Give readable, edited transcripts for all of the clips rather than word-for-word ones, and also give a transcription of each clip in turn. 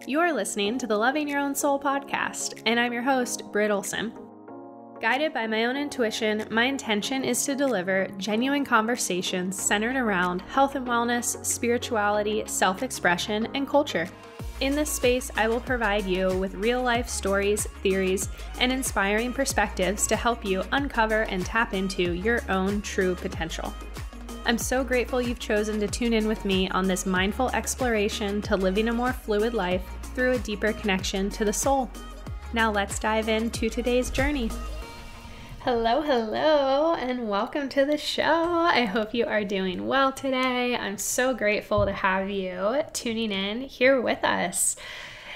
You're listening to the Loving Your Own Soul podcast, and I'm your host, Britt. Guided by my own intuition, my intention is to deliver genuine conversations centered around health and wellness, spirituality, self-expression, and culture. In this space, I will provide you with real-life stories, theories, and inspiring perspectives to help you uncover and tap into your own true potential. I'm so grateful you've chosen to tune in with me on this mindful exploration to living a more fluid life through a deeper connection to the soul. Now let's dive into today's journey. Hello, and welcome to the show. I hope you are doing well today. I'm so grateful to have you tuning in here with us.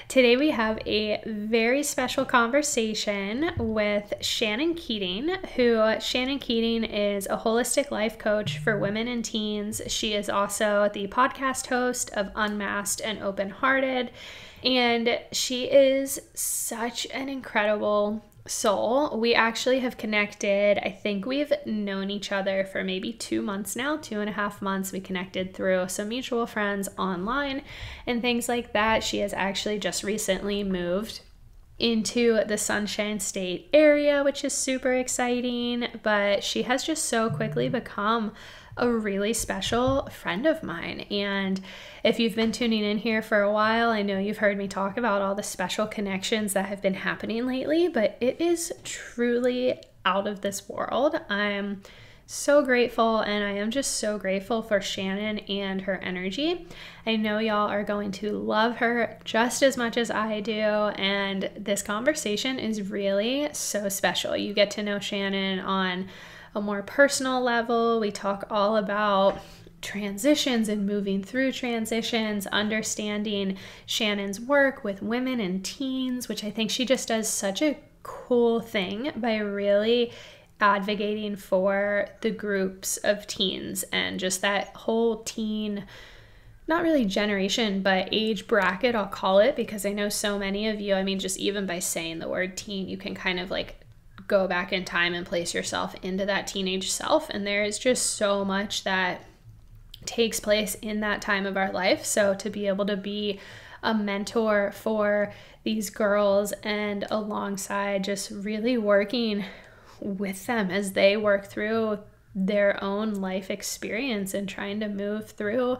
Today we have a very special conversation with Shannon Keating, Shannon Keating is a holistic life coach for women and teens. She is also the podcast host of Unmasked and Open-Hearted, and she is such an incredible soul. We actually have connected. I think we've known each other for maybe 2 months now, 2.5 months. We connected through some mutual friends online and things like that. She has actually just recently moved into the Sunshine State area, which is super exciting, but she has just so quickly become a really special friend of mine. And if you've been tuning in here for a while, I know you've heard me talk about all the special connections that have been happening lately, but it is truly out of this world. I'm so grateful, and I am just so grateful for Shannon and her energy. I know y'all are going to love her just as much as I do, and this conversation is really so special. You get to know Shannon on a more personal level. We talk all about transitions and moving through transitions, understanding Shannon's work with women and teens, which I think she just does such a cool thing by really advocating for the groups of teens and just that whole teen, not really generation, but age bracket, I'll call it, because I know so many of you, I mean, just even by saying the word teen, you can kind of like go back in time and place yourself into that teenage self. And there is just so much that takes place in that time of our life. So to be able to be a mentor for these girls and alongside just really working with them as they work through their own life experience and trying to move through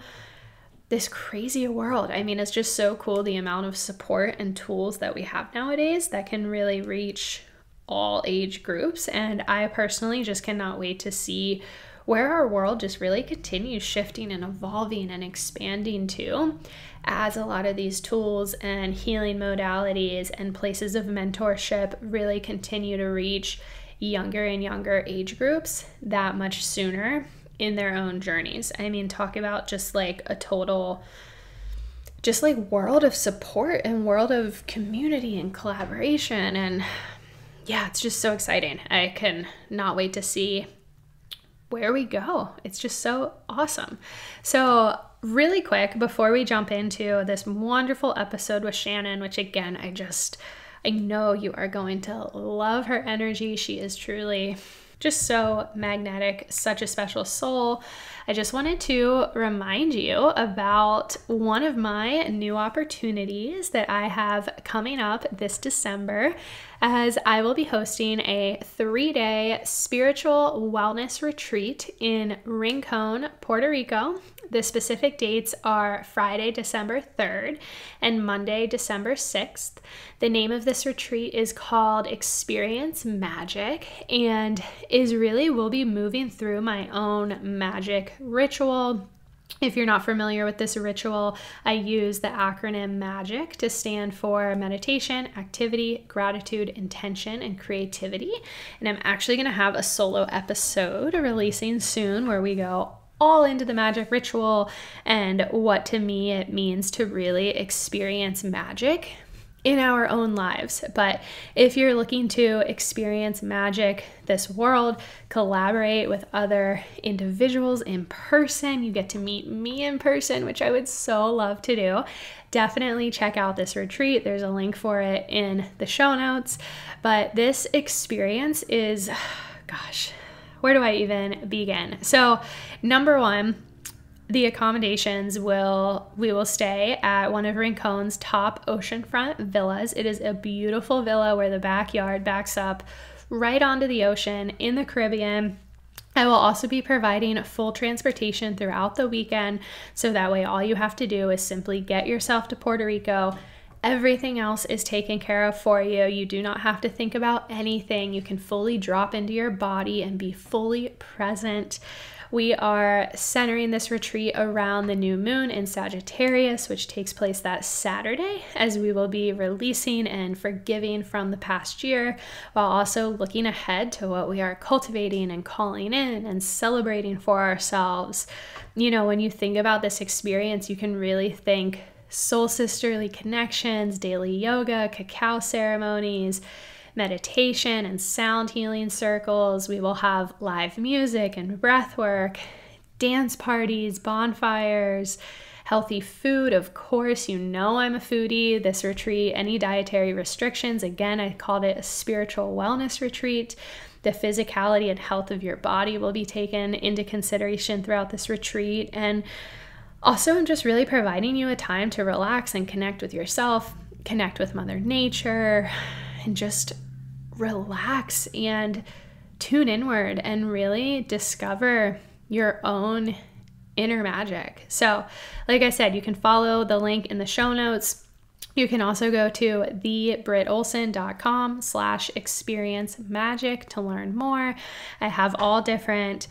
this crazy world. I mean, it's just so cool the amount of support and tools that we have nowadays that can really reach all age groups. And I personally just cannot wait to see where our world just really continues shifting and evolving and expanding to as a lot of these tools and healing modalities and places of mentorship really continue to reach younger and younger age groups that much sooner in their own journeys. I mean, talk about just like a total just like world of support and world of community and collaboration. And yeah, it's just so exciting. I can not wait to see where we go. It's just so awesome. So really quick, before we jump into this wonderful episode with Shannon, which again, I know you are going to love her energy. She is truly just so magnetic, such a special soul. I just wanted to remind you about one of my new opportunities that I have coming up this December, as I will be hosting a 3-day spiritual wellness retreat in Rincon, Puerto Rico. The specific dates are Friday, December 3rd and Monday, December 6th. The name of this retreat is called Experience Magic, and we'll be moving through my own magic ritual. If you're not familiar with this ritual, I use the acronym MAGIC to stand for meditation, activity, gratitude, intention, and creativity. And I'm actually going to have a solo episode releasing soon where we go all into the magic ritual and what to me it means to really experience magic in our own lives. But if you're looking to experience magic, this world, collaborate with other individuals in person, you get to meet me in person, which I would so love to do. Definitely check out this retreat. There's a link for it in the show notes. But this experience is, gosh, where do I even begin? So number one, the accommodations we will stay at one of Rincon's top oceanfront villas. It is a beautiful villa where the backyard backs up right onto the ocean in the Caribbean. I will also be providing full transportation throughout the weekend, so that way all you have to do is simply get yourself to Puerto Rico. Everything else is taken care of for you. You do not have to think about anything. You can fully drop into your body and be fully present. We are centering this retreat around the new moon in Sagittarius, which takes place that Saturday, as we will be releasing and forgiving from the past year, while also looking ahead to what we are cultivating and calling in and celebrating for ourselves. You know, when you think about this experience, you can really think soul sisterly connections, daily yoga, cacao ceremonies, meditation and sound healing circles. We will have live music and breath work, dance parties, bonfires, healthy food. Of course, you know I'm a foodie. This retreat, any dietary restrictions, again, I called it a spiritual wellness retreat. The physicality and health of your body will be taken into consideration throughout this retreat. And also, I'm just really providing you a time to relax and connect with yourself, connect with Mother Nature, and just relax and tune inward and really discover your own inner magic. So, like I said, you can follow the link in the show notes. You can also go to thebrittolson.com/experience magic to learn more. I have all different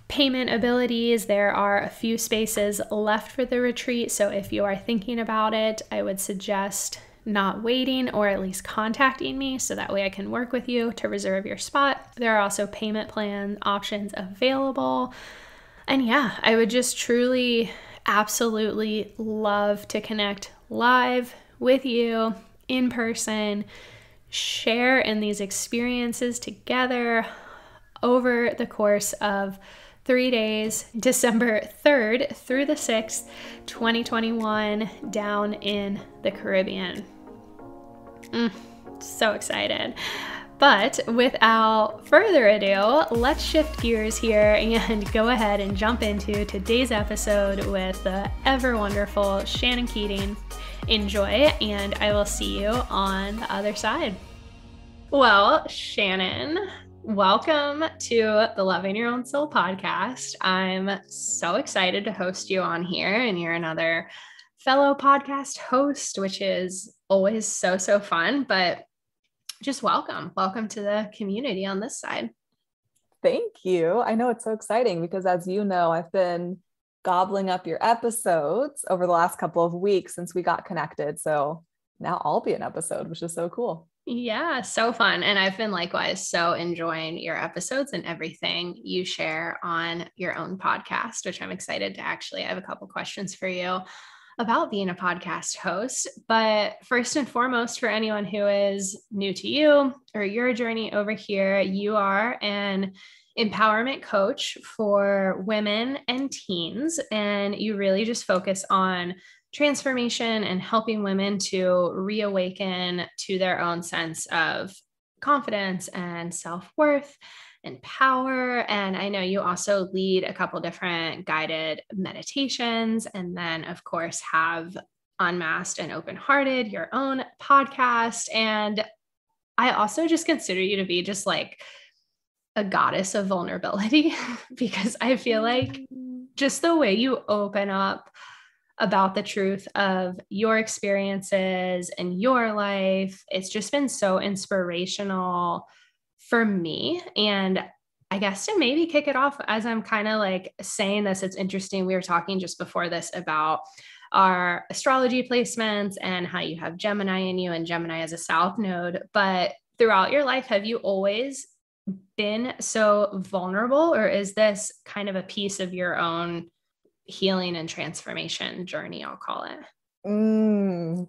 payment abilities. There are a few spaces left for the retreat. So if you are thinking about it, I would suggest not waiting, or at least contacting me, so that way I can work with you to reserve your spot. There are also payment plan options available. And yeah, I would just truly, absolutely love to connect live with you in person, share in these experiences together over the course of 3 days, December 3rd through the 6th, 2021, down in the Caribbean. So excited. But without further ado, let's shift gears here and go ahead and jump into today's episode with the ever wonderful Shannon Keating. Enjoy, and I will see you on the other side. Well, Shannon, welcome to the Loving Your Own Soul podcast. I'm so excited to host you on here, and you're another fellow podcast host, which is always so fun, but just welcome to the community on this side. Thank you. I know it's so exciting because, as you know, I've been gobbling up your episodes over the last couple of weeks since we got connected. So now I'll be an episode, which is so cool. Yeah, so fun. And I've been likewise so enjoying your episodes and everything you share on your own podcast, which I'm excited to I have a couple questions for you about being a podcast host. But first and foremost, for anyone who is new to you or your journey over here, you are an empowerment coach for women and teens, and you really just focus on transformation and helping women to reawaken to their own sense of confidence and self-worth and power. And I know you also lead a couple different guided meditations, and then of course have Unmasked and Open-Hearted, your own podcast. And I also just consider you to be just like a goddess of vulnerability because I feel like just the way you open up about the truth of your experiences and your life, it's just been so inspirational for me. And I guess to maybe kick it off, as I'm kind of like saying this, it's interesting. We were talking just before this about our astrology placements and how you have Gemini in you, and Gemini as a South node. But throughout your life, have you always been so vulnerable, or is this kind of a piece of your own healing and transformation journey, I'll call it?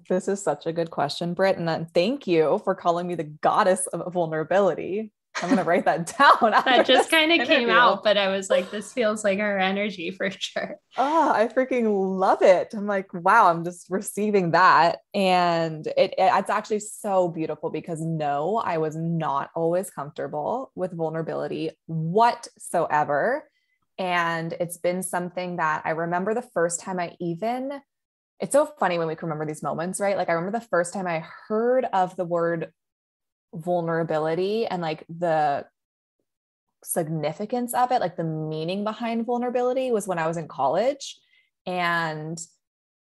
This is such a good question, Britt. And thank you for calling me the goddess of vulnerability. I'm going to write that down. That just kind of came out, but I was like, this feels like our energy for sure. Oh, I freaking love it. I'm like, wow, I'm just receiving that. And it's actually so beautiful because no, I was not always comfortable with vulnerability whatsoever. And it's been something that I remember the first time it's so funny when we can remember these moments, right? Like I remember the first time I heard of the word vulnerability and like the significance of it, like the meaning behind vulnerability was when I was in college. And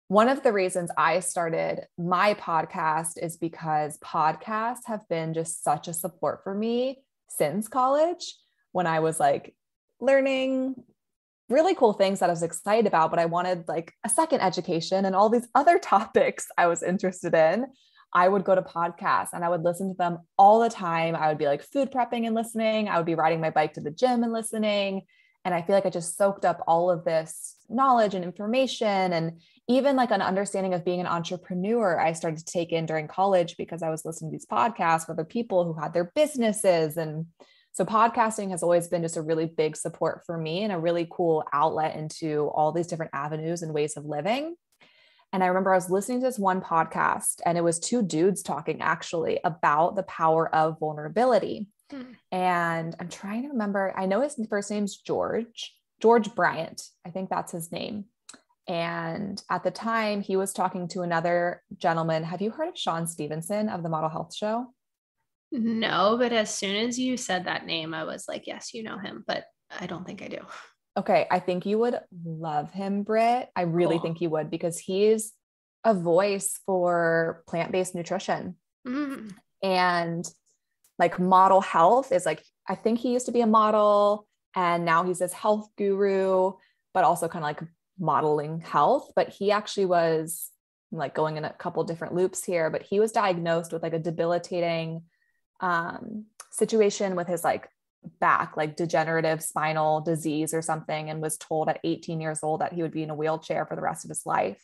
one of the reasons I started my podcast is because podcasts have been just such a support for me since college when I was like learning really cool things that I was excited about, but I wanted like a second education and all these other topics I was interested in. I would go to podcasts and I would listen to them all the time. I would be like food prepping and listening. I would be riding my bike to the gym and listening. And I feel like I just soaked up all of this knowledge and information. And even like an understanding of being an entrepreneur, I started to take in during college because I was listening to these podcasts with other people who had their businesses. And so podcasting has always been just a really big support for me and a really cool outlet into all these different avenues and ways of living. And I remember I was listening to this one podcast and it was two dudes talking actually about the power of vulnerability. And I'm trying to remember, I know his first name's George Bryant. I think that's his name. And at the time he was talking to another gentleman. Have you heard of Sean Stevenson of the Model Health Show? No, but as soon as you said that name, I was like, yes, you know him, but I don't think I do. Okay. I think you would love him, Britt. I really think you would, because he's a voice for plant-based nutrition. And like model health is like, I think he used to be a model and now he's this health guru, but also kind of like modeling health. But he actually was like going in a couple different loops here, but he was diagnosed with like a debilitating situation with his like back, like degenerative spinal disease or something, and was told at 18 years old that he would be in a wheelchair for the rest of his life.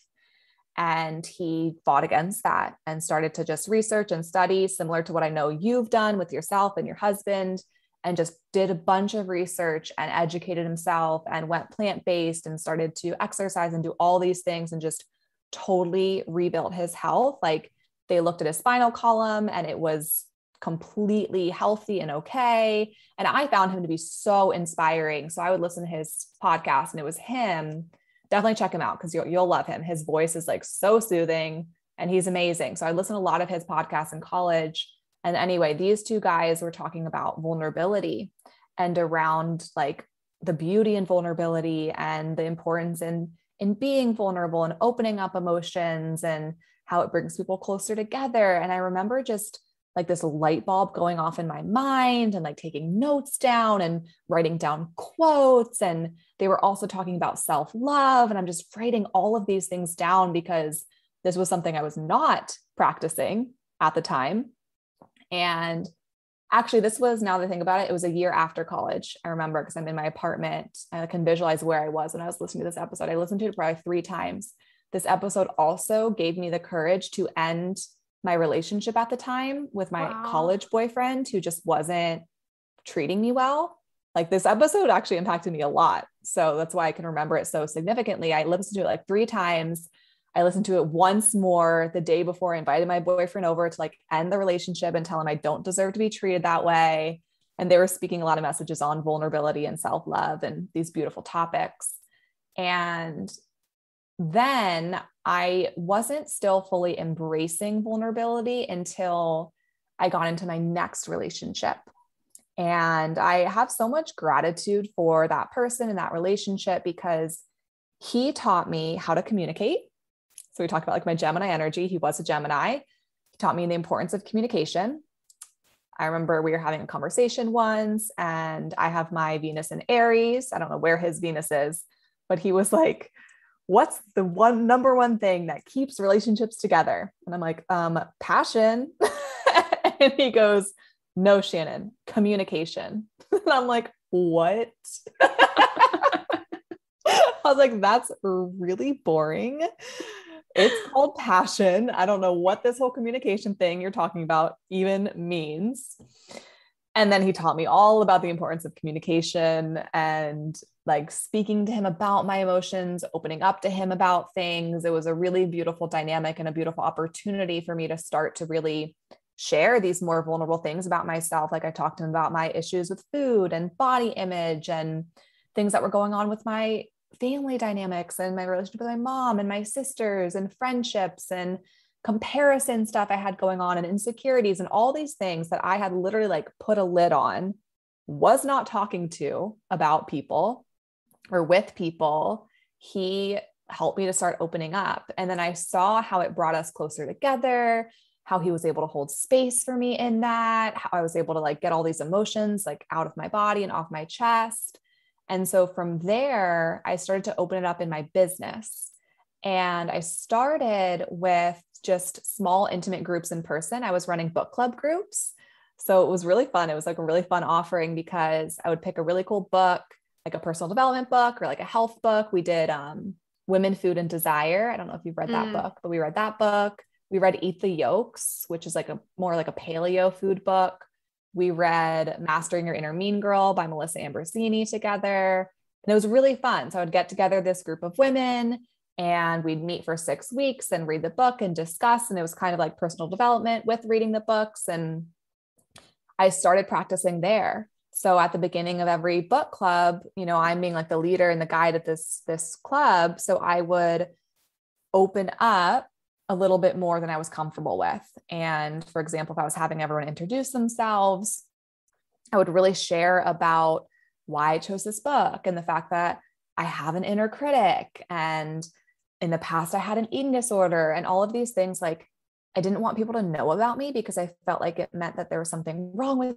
And he fought against that and started to just research and study, similar to what I know you've done with yourself and your husband, and just did a bunch of research and educated himself and went plant-based and started to exercise and do all these things and just totally rebuilt his health. Like they looked at his spinal column and it was completely healthy and okay. And I found him to be so inspiring. So I would listen to his podcast and it was him. Definitely check him out because you'll love him. His voice is like so soothing and he's amazing. So I listened to a lot of his podcasts in college. And anyway, these two guys were talking about vulnerability and around like the beauty in vulnerability and the importance in being vulnerable and opening up emotions and how it brings people closer together. And I remember just like this light bulb going off in my mind and like taking notes down and writing down quotes. And they were also talking about self-love. And I'm just writing all of these things down because this was something I was not practicing at the time. And actually, this was, now that I think about it, it was a year after college. I remember because I'm in my apartment and I can visualize where I was when I was listening to this episode. I listened to it probably 3 times. This episode also gave me the courage to end my relationship at the time with my college boyfriend who just wasn't treating me well. Like this episode actually impacted me a lot. So that's why I can remember it so significantly. I listened to it like 3 times. I listened to it once more the day before I invited my boyfriend over to like end the relationship and tell him I don't deserve to be treated that way. And they were speaking a lot of messages on vulnerability and self-love and these beautiful topics. And then I wasn't still fully embracing vulnerability until I got into my next relationship. And I have so much gratitude for that person and that relationship because he taught me how to communicate. So we talked about like my Gemini energy. He was a Gemini. He taught me the importance of communication. I remember we were having a conversation once and I have my Venus in Aries. I don't know where his Venus is, but he was like, what's the number one thing that keeps relationships together? And I'm like, passion. And he goes, no, Shannon, communication. And I'm like, what? I was like, that's really boring. It's called passion. I don't know what this whole communication thing you're talking about even means. And then he taught me all about the importance of communication and like speaking to him about my emotions, opening up to him about things. It was a really beautiful dynamic and a beautiful opportunity for me to start to really share these more vulnerable things about myself. Like I talked to him about my issues with food and body image and things that were going on with my family dynamics and my relationship with my mom and my sisters and friendships and comparison stuff I had going on and insecurities and all these things that I had literally like put a lid on, was not talking to about people or with people. He helped me to start opening up. And then I saw how it brought us closer together, how he was able to hold space for me in that, how I was able to like get all these emotions like out of my body and off my chest. And so from there, I started to open it up in my business. And I started with just small, intimate groups in person. I was running book club groups. So it was really fun. It was like a really fun offering because I would pick a really cool book, like a personal development book or like a health book. We did Women, Food, and Desire. I don't know if you've read that book, but we read that book. We read Eat the Yolks, which is like a more like a paleo food book. We read Mastering Your Inner Mean Girl by Melissa Ambrosini together. And it was really fun. So I would get together this group of women and we'd meet for 6 weeks and read the book and discuss. And it was kind of like personal development with reading the books. And I started practicing there. So at the beginning of every book club, you know, I'm being like the leader and the guide at this club. So I would open up a little bit more than I was comfortable with. And for example, if I was having everyone introduce themselves, I would really share about why I chose this book and the fact that I have an inner critic. And in the past, I had an eating disorder and all of these things. Like, I didn't want people to know about me because I felt like it meant that there was something wrong with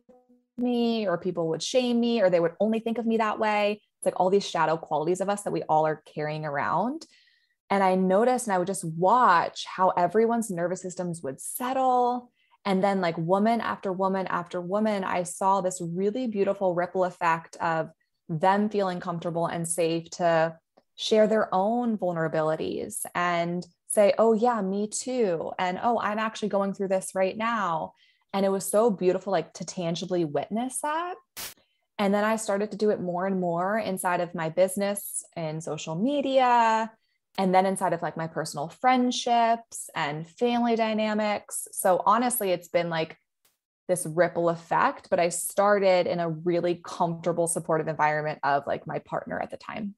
me, or people would shame me, or they would only think of me that way. It's like all these shadow qualities of us that we all are carrying around. And I noticed, and I would just watch how everyone's nervous systems would settle. And then like woman after woman after woman, I saw this really beautiful ripple effect of them feeling comfortable and safe to share their own vulnerabilities and say, oh yeah, me too. And, oh, I'm actually going through this right now. And it was so beautiful, like to tangibly witness that. And then I started to do it more and more inside of my business and social media, and then inside of like my personal friendships and family dynamics. So honestly, it's been like this ripple effect, but I started in a really comfortable, supportive environment of like my partner at the time.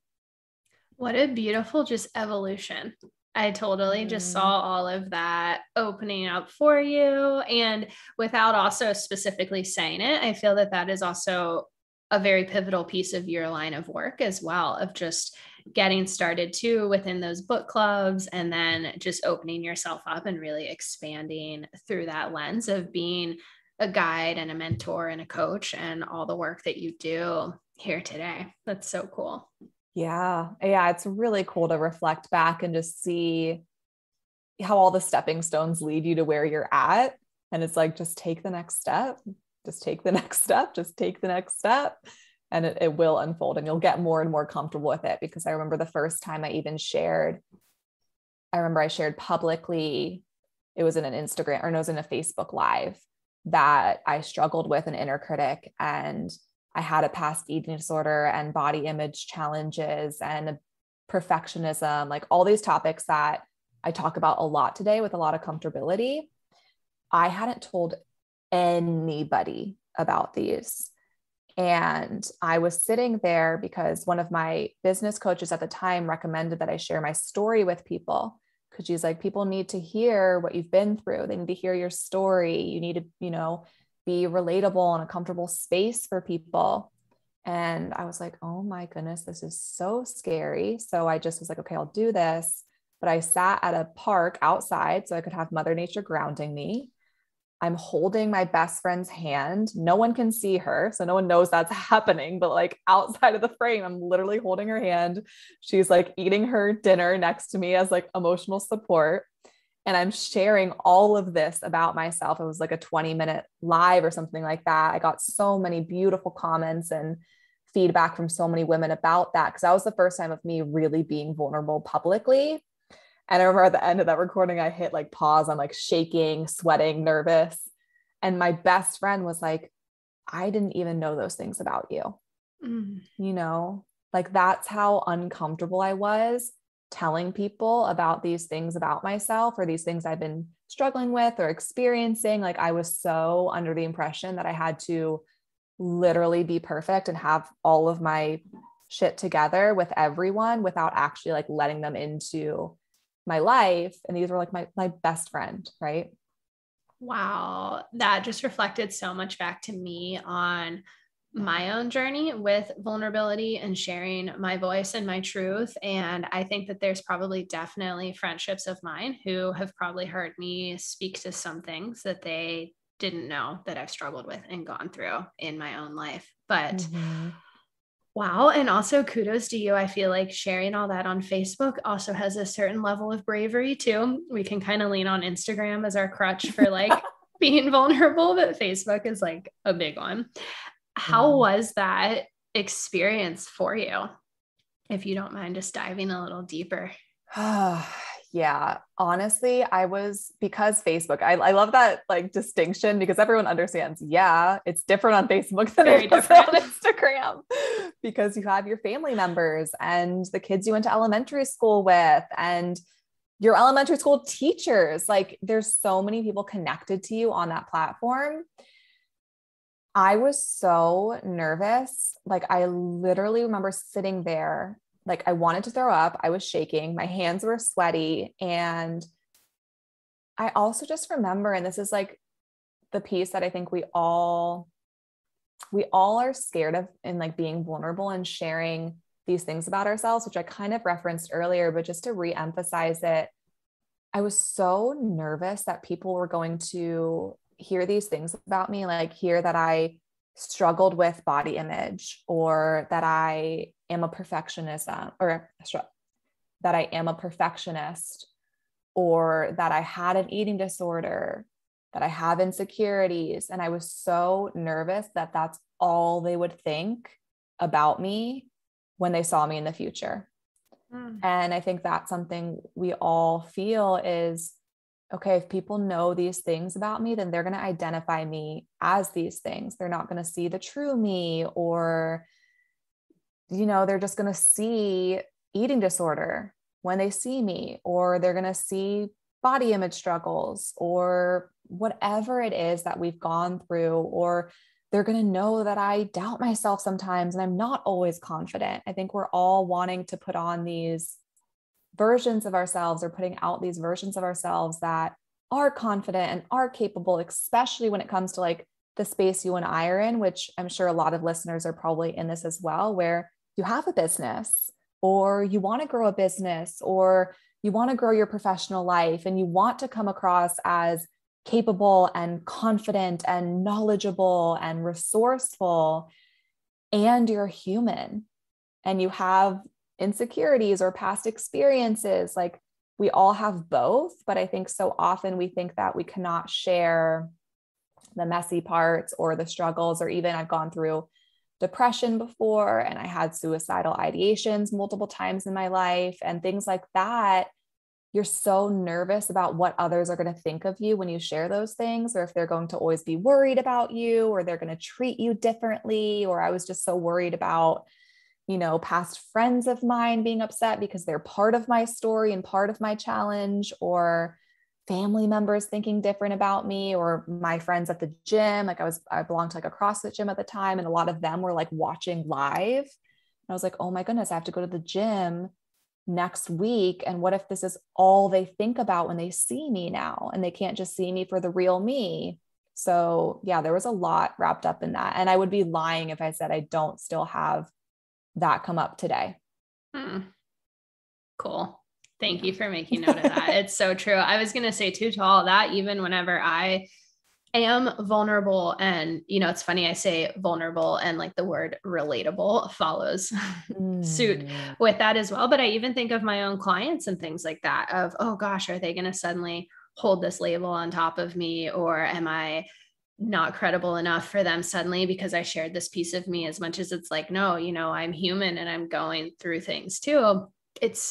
What a beautiful just evolution. I totally just saw all of that opening up for you. And without also specifically saying it, I feel that that is also a very pivotal piece of your line of work as well, of just getting started too within those book clubs and then just opening yourself up and really expanding through that lens of being a guide and a mentor and a coach and all the work that you do here today. That's so cool. Yeah. It's really cool to reflect back and just see how all the stepping stones lead you to where you're at. And it's like, just take the next step, just take the next step, just take the next step. And it will unfold and you'll get more and more comfortable with it. Because I remember the first time I shared publicly, it was in an Instagram, or no, it was in a Facebook Live, that I struggled with an inner critic, and I had a past eating disorder and body image challenges and perfectionism, like all these topics that I talk about a lot today with a lot of comfortability. I hadn't told anybody about these. And I was sitting there because one of my business coaches at the time recommended that I share my story with people, because she's like, people need to hear what you've been through. They need to hear your story. You need to, be relatable and a comfortable space for people. And I was like, oh my goodness, this is so scary. So I just was like, okay, I'll do this. But I sat at a park outside so I could have Mother Nature grounding me. I'm holding my best friend's hand. No one can see her, so no one knows that's happening, but like outside of the frame, I'm literally holding her hand. She's like eating her dinner next to me as like emotional support. And I'm sharing all of this about myself. It was like a 20-minute live or something like that. I got so many beautiful comments and feedback from so many women about that, because that was the first time of me really being vulnerable publicly. And I remember at the end of that recording, I hit like pause. I'm like shaking, sweating, nervous. And my best friend was like, I didn't even know those things about you. Like that's how uncomfortable I was telling people about these things about myself, or these things I've been struggling with or experiencing. Like I was so under the impression that I had to literally be perfect and have all of my shit together with everyone without actually like letting them into my life. And these were like my best friend, right? Wow. That just reflected so much back to me on my own journey with vulnerability and sharing my voice and my truth. And I think that there's probably definitely friendships of mine who have probably heard me speak to some things that they didn't know that I've struggled with and gone through in my own life. But wow. And also kudos to you. I feel like sharing all that on Facebook also has a certain level of bravery too. We can kind of lean on Instagram as our crutch for like being vulnerable, but Facebook is like a big one. How was that experience for you? If you don't mind just diving a little deeper. Yeah, honestly, because Facebook, I love that like distinction because everyone understands. Yeah, it's different on Facebook than Very it is different. on Instagram because you have your family members and the kids you went to elementary school with and your elementary school teachers. Like there's so many people connected to you on that platform. I was so nervous. Like I literally remember sitting there, like I wanted to throw up. I was shaking. My hands were sweaty. And I also just remember, and this is like the piece that I think we all are scared of in like being vulnerable and sharing these things about ourselves, which I kind of referenced earlier, but just to re-emphasize it, I was so nervous that people were going to hear these things about me, like hear that I struggled with body image or that I am a perfectionist or that I am a perfectionist or that I had an eating disorder, that I have insecurities. And I was so nervous that that's all they would think about me when they saw me in the future. And I think that's something we all feel is, okay, if people know these things about me, then they're going to identify me as these things. They're not going to see the true me, or, you know, they're just going to see eating disorder when they see me, or they're going to see body image struggles or whatever it is that we've gone through, or they're going to know that I doubt myself sometimes and I'm not always confident. I think we're all wanting to put on these versions of ourselves or putting out these versions of ourselves that are confident and are capable, especially when it comes to like the space you and I are in, which I'm sure a lot of listeners are probably in this as well, where you have a business or you want to grow a business or you want to grow your professional life and you want to come across as capable and confident and knowledgeable and resourceful, and you're human and you have insecurities or past experiences. Like we all have both, but I think so often we think that we cannot share the messy parts or the struggles, or even I've gone through depression before and I had suicidal ideations multiple times in my life and things like that. You're so nervous about what others are going to think of you when you share those things, or if they're going to always be worried about you, or they're going to treat you differently. Or I was just so worried about, you know, past friends of mine being upset because they're part of my story and part of my challenge, or family members thinking different about me, or my friends at the gym. Like I belonged to like a CrossFit gym at the time, and a lot of them were like watching live. And I was like, oh my goodness, I have to go to the gym next week. And what if this is all they think about when they see me now, and they can't just see me for the real me? So yeah, there was a lot wrapped up in that. And I would be lying if I said I don't still have that come up today. Cool. Thank you for making note of that. It's so true. I was going to say too, to all that, even whenever I am vulnerable, and, you know, it's funny, I say vulnerable and like the word relatable follows suit with that as well. But I even think of my own clients and things like that of, oh gosh, are they going to suddenly hold this label on top of me? Or am I not credible enough for them suddenly because I shared this piece of me? As much as it's like, no, you know, I'm human and I'm going through things too. It's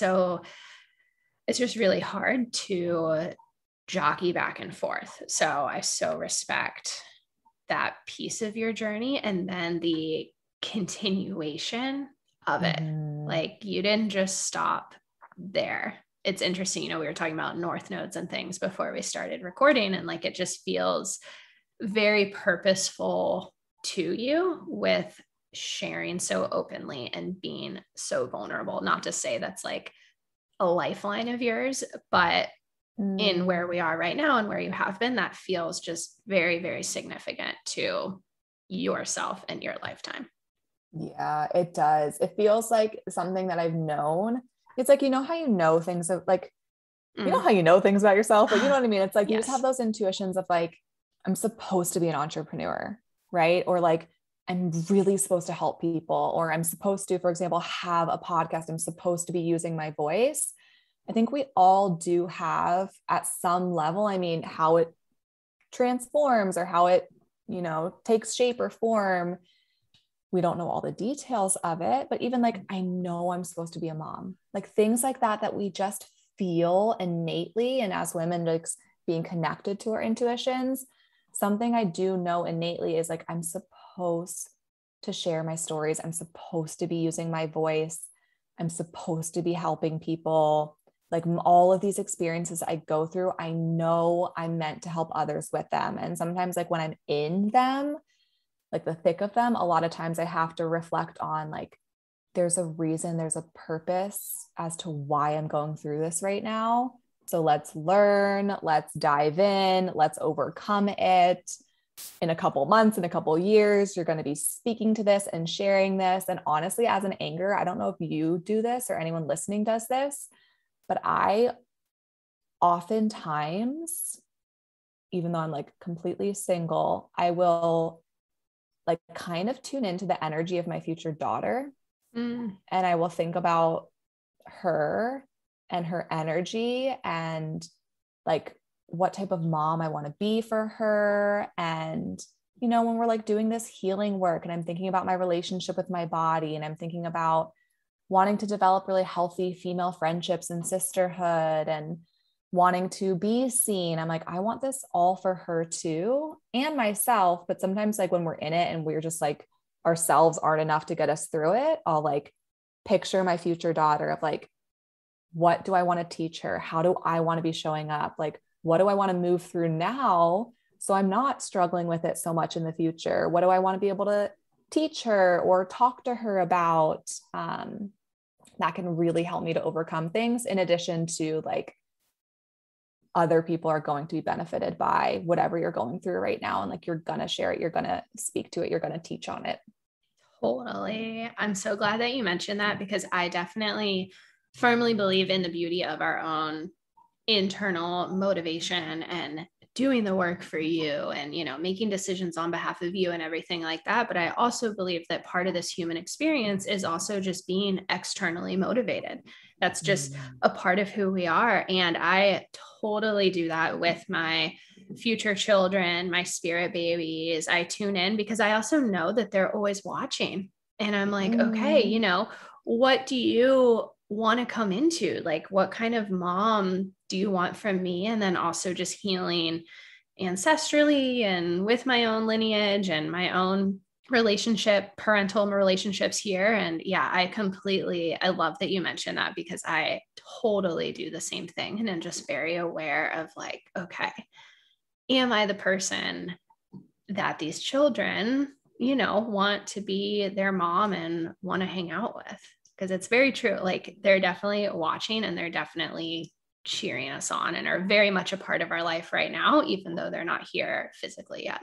just really hard to jockey back and forth. So I so respect that piece of your journey, and then the continuation of it. Like you didn't just stop there. It's interesting, you know, we were talking about north nodes and things before we started recording, and like it just feels very purposeful to you with sharing so openly and being so vulnerable. Not to say that's like a lifeline of yours, but in where we are right now and where you have been, that feels just very, very significant to yourself and your lifetime. Yeah, it does. It feels like something that I've known. It's like, how you know things of like, how you know things about yourself, but you know what I mean? It's like, you just have those intuitions of like, I'm supposed to be an entrepreneur, right? Or like, I'm really supposed to help people, or I'm supposed to, for example, have a podcast. I'm supposed to be using my voice. I think we all do have at some level, I mean, how it transforms or how it, takes shape or form. We don't know all the details of it, but even like, I know I'm supposed to be a mom, like things like that we just feel innately. And as women, like being connected to our intuitions, something I do know innately is like, I'm supposed to share my stories. I'm supposed to be using my voice. I'm supposed to be helping people. Like all of these experiences I go through, I know I'm meant to help others with them. And sometimes like when I'm in them, like the thick of them, a lot of times I have to reflect on like, there's a reason, there's a purpose as to why I'm going through this right now. So let's learn, let's dive in, let's overcome it. In a couple months, in a couple years, you're going to be speaking to this and sharing this. And honestly, as an anchor, I don't know if you do this or anyone listening does this, but I oftentimes, even though I'm like completely single, I will like kind of tune into the energy of my future daughter. And I will think about her and her energy and like what type of mom I want to be for her. And, when we're like doing this healing work and I'm thinking about my relationship with my body and I'm thinking about wanting to develop really healthy female friendships and sisterhood and wanting to be seen. I'm like, I want this all for her too, and myself. But sometimes like when we're in it and we're just like, ourselves aren't enough to get us through it, I'll like picture my future daughter of like, what do I want to teach her? How do I want to be showing up? Like, what do I want to move through now so I'm not struggling with it so much in the future? What do I want to be able to teach her or talk to her about? That can really help me to overcome things, in addition to like other people are going to be benefited by whatever you're going through right now. And like, you're going to share it. You're going to speak to it. You're going to teach on it. Totally. I'm so glad that you mentioned that, because I definitely firmly believe in the beauty of our own internal motivation and doing the work for you and, making decisions on behalf of you and everything like that. But I also believe that part of this human experience is also just being externally motivated. That's just a part of who we are. And I totally do that with my future children, my spirit babies. I tune in because I also know that they're always watching. And I'm like, okay, what do you want to come into? Like, what kind of mom do you want from me? And then also just healing ancestrally and with my own lineage and my own parental relationships here. And yeah, I love that you mentioned that, because I totally do the same thing. And I'm just very aware of like, okay, am I the person that these children, want to be their mom and want to hang out with? Because it's very true. Like, they're definitely watching and they're definitely cheering us on and are very much a part of our life right now, even though they're not here physically yet.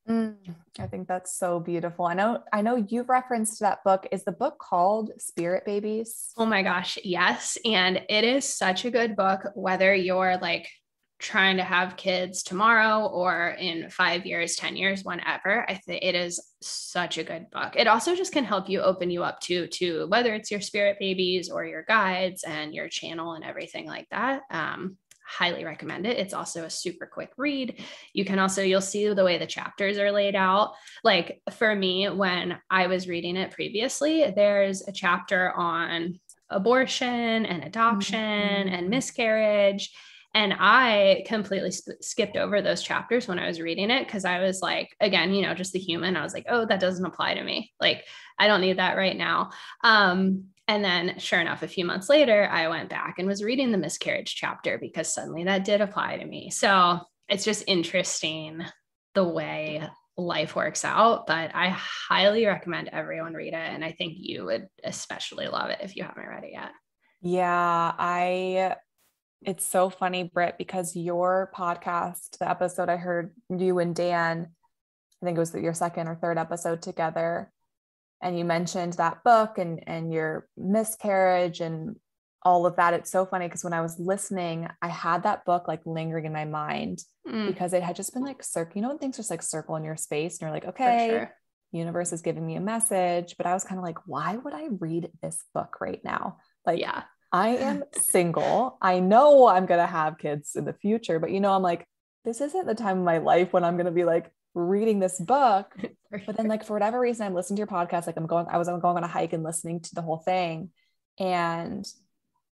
I think that's so beautiful. I know you've referenced that book. Is the book called Spirit Babies? Oh my gosh, yes. And it is such a good book, whether you're like trying to have kids tomorrow or in 5 years, 10 years, whenever. I think it is such a good book. It also just can help you open you up to whether it's your spirit babies or your guides and your channel and everything like that. Highly recommend it. It's also a super quick read. You'll see the way the chapters are laid out. Like for me, when I was reading it previously, there's a chapter on abortion and adoption and miscarriage. And I completely skipped over those chapters when I was reading it, because I was like, again, just the human. I was like, oh, that doesn't apply to me. Like, I don't need that right now. And then sure enough, a few months later, I went back and was reading the miscarriage chapter, because suddenly that did apply to me. So it's just interesting the way life works out, but I highly recommend everyone read it. And I think you would especially love it if you haven't read it yet. Yeah, it's so funny, Britt, because your podcast, the episode I heard you and Dan, I think it was your second or third episode together, and you mentioned that book and your miscarriage and all of that. It's so funny because when I was listening, I had that book like lingering in my mind because it had just been like when things just like circle in your space and you're like, okay, universe is giving me a message. But I was kind of like, why would I read this book right now? Like, yeah. I am single. I know I'm going to have kids in the future, but I'm like, this isn't the time of my life when I'm going to be like reading this book. But then like, for whatever reason, I'm listening to your podcast. Like I was going on a hike and listening to the whole thing. And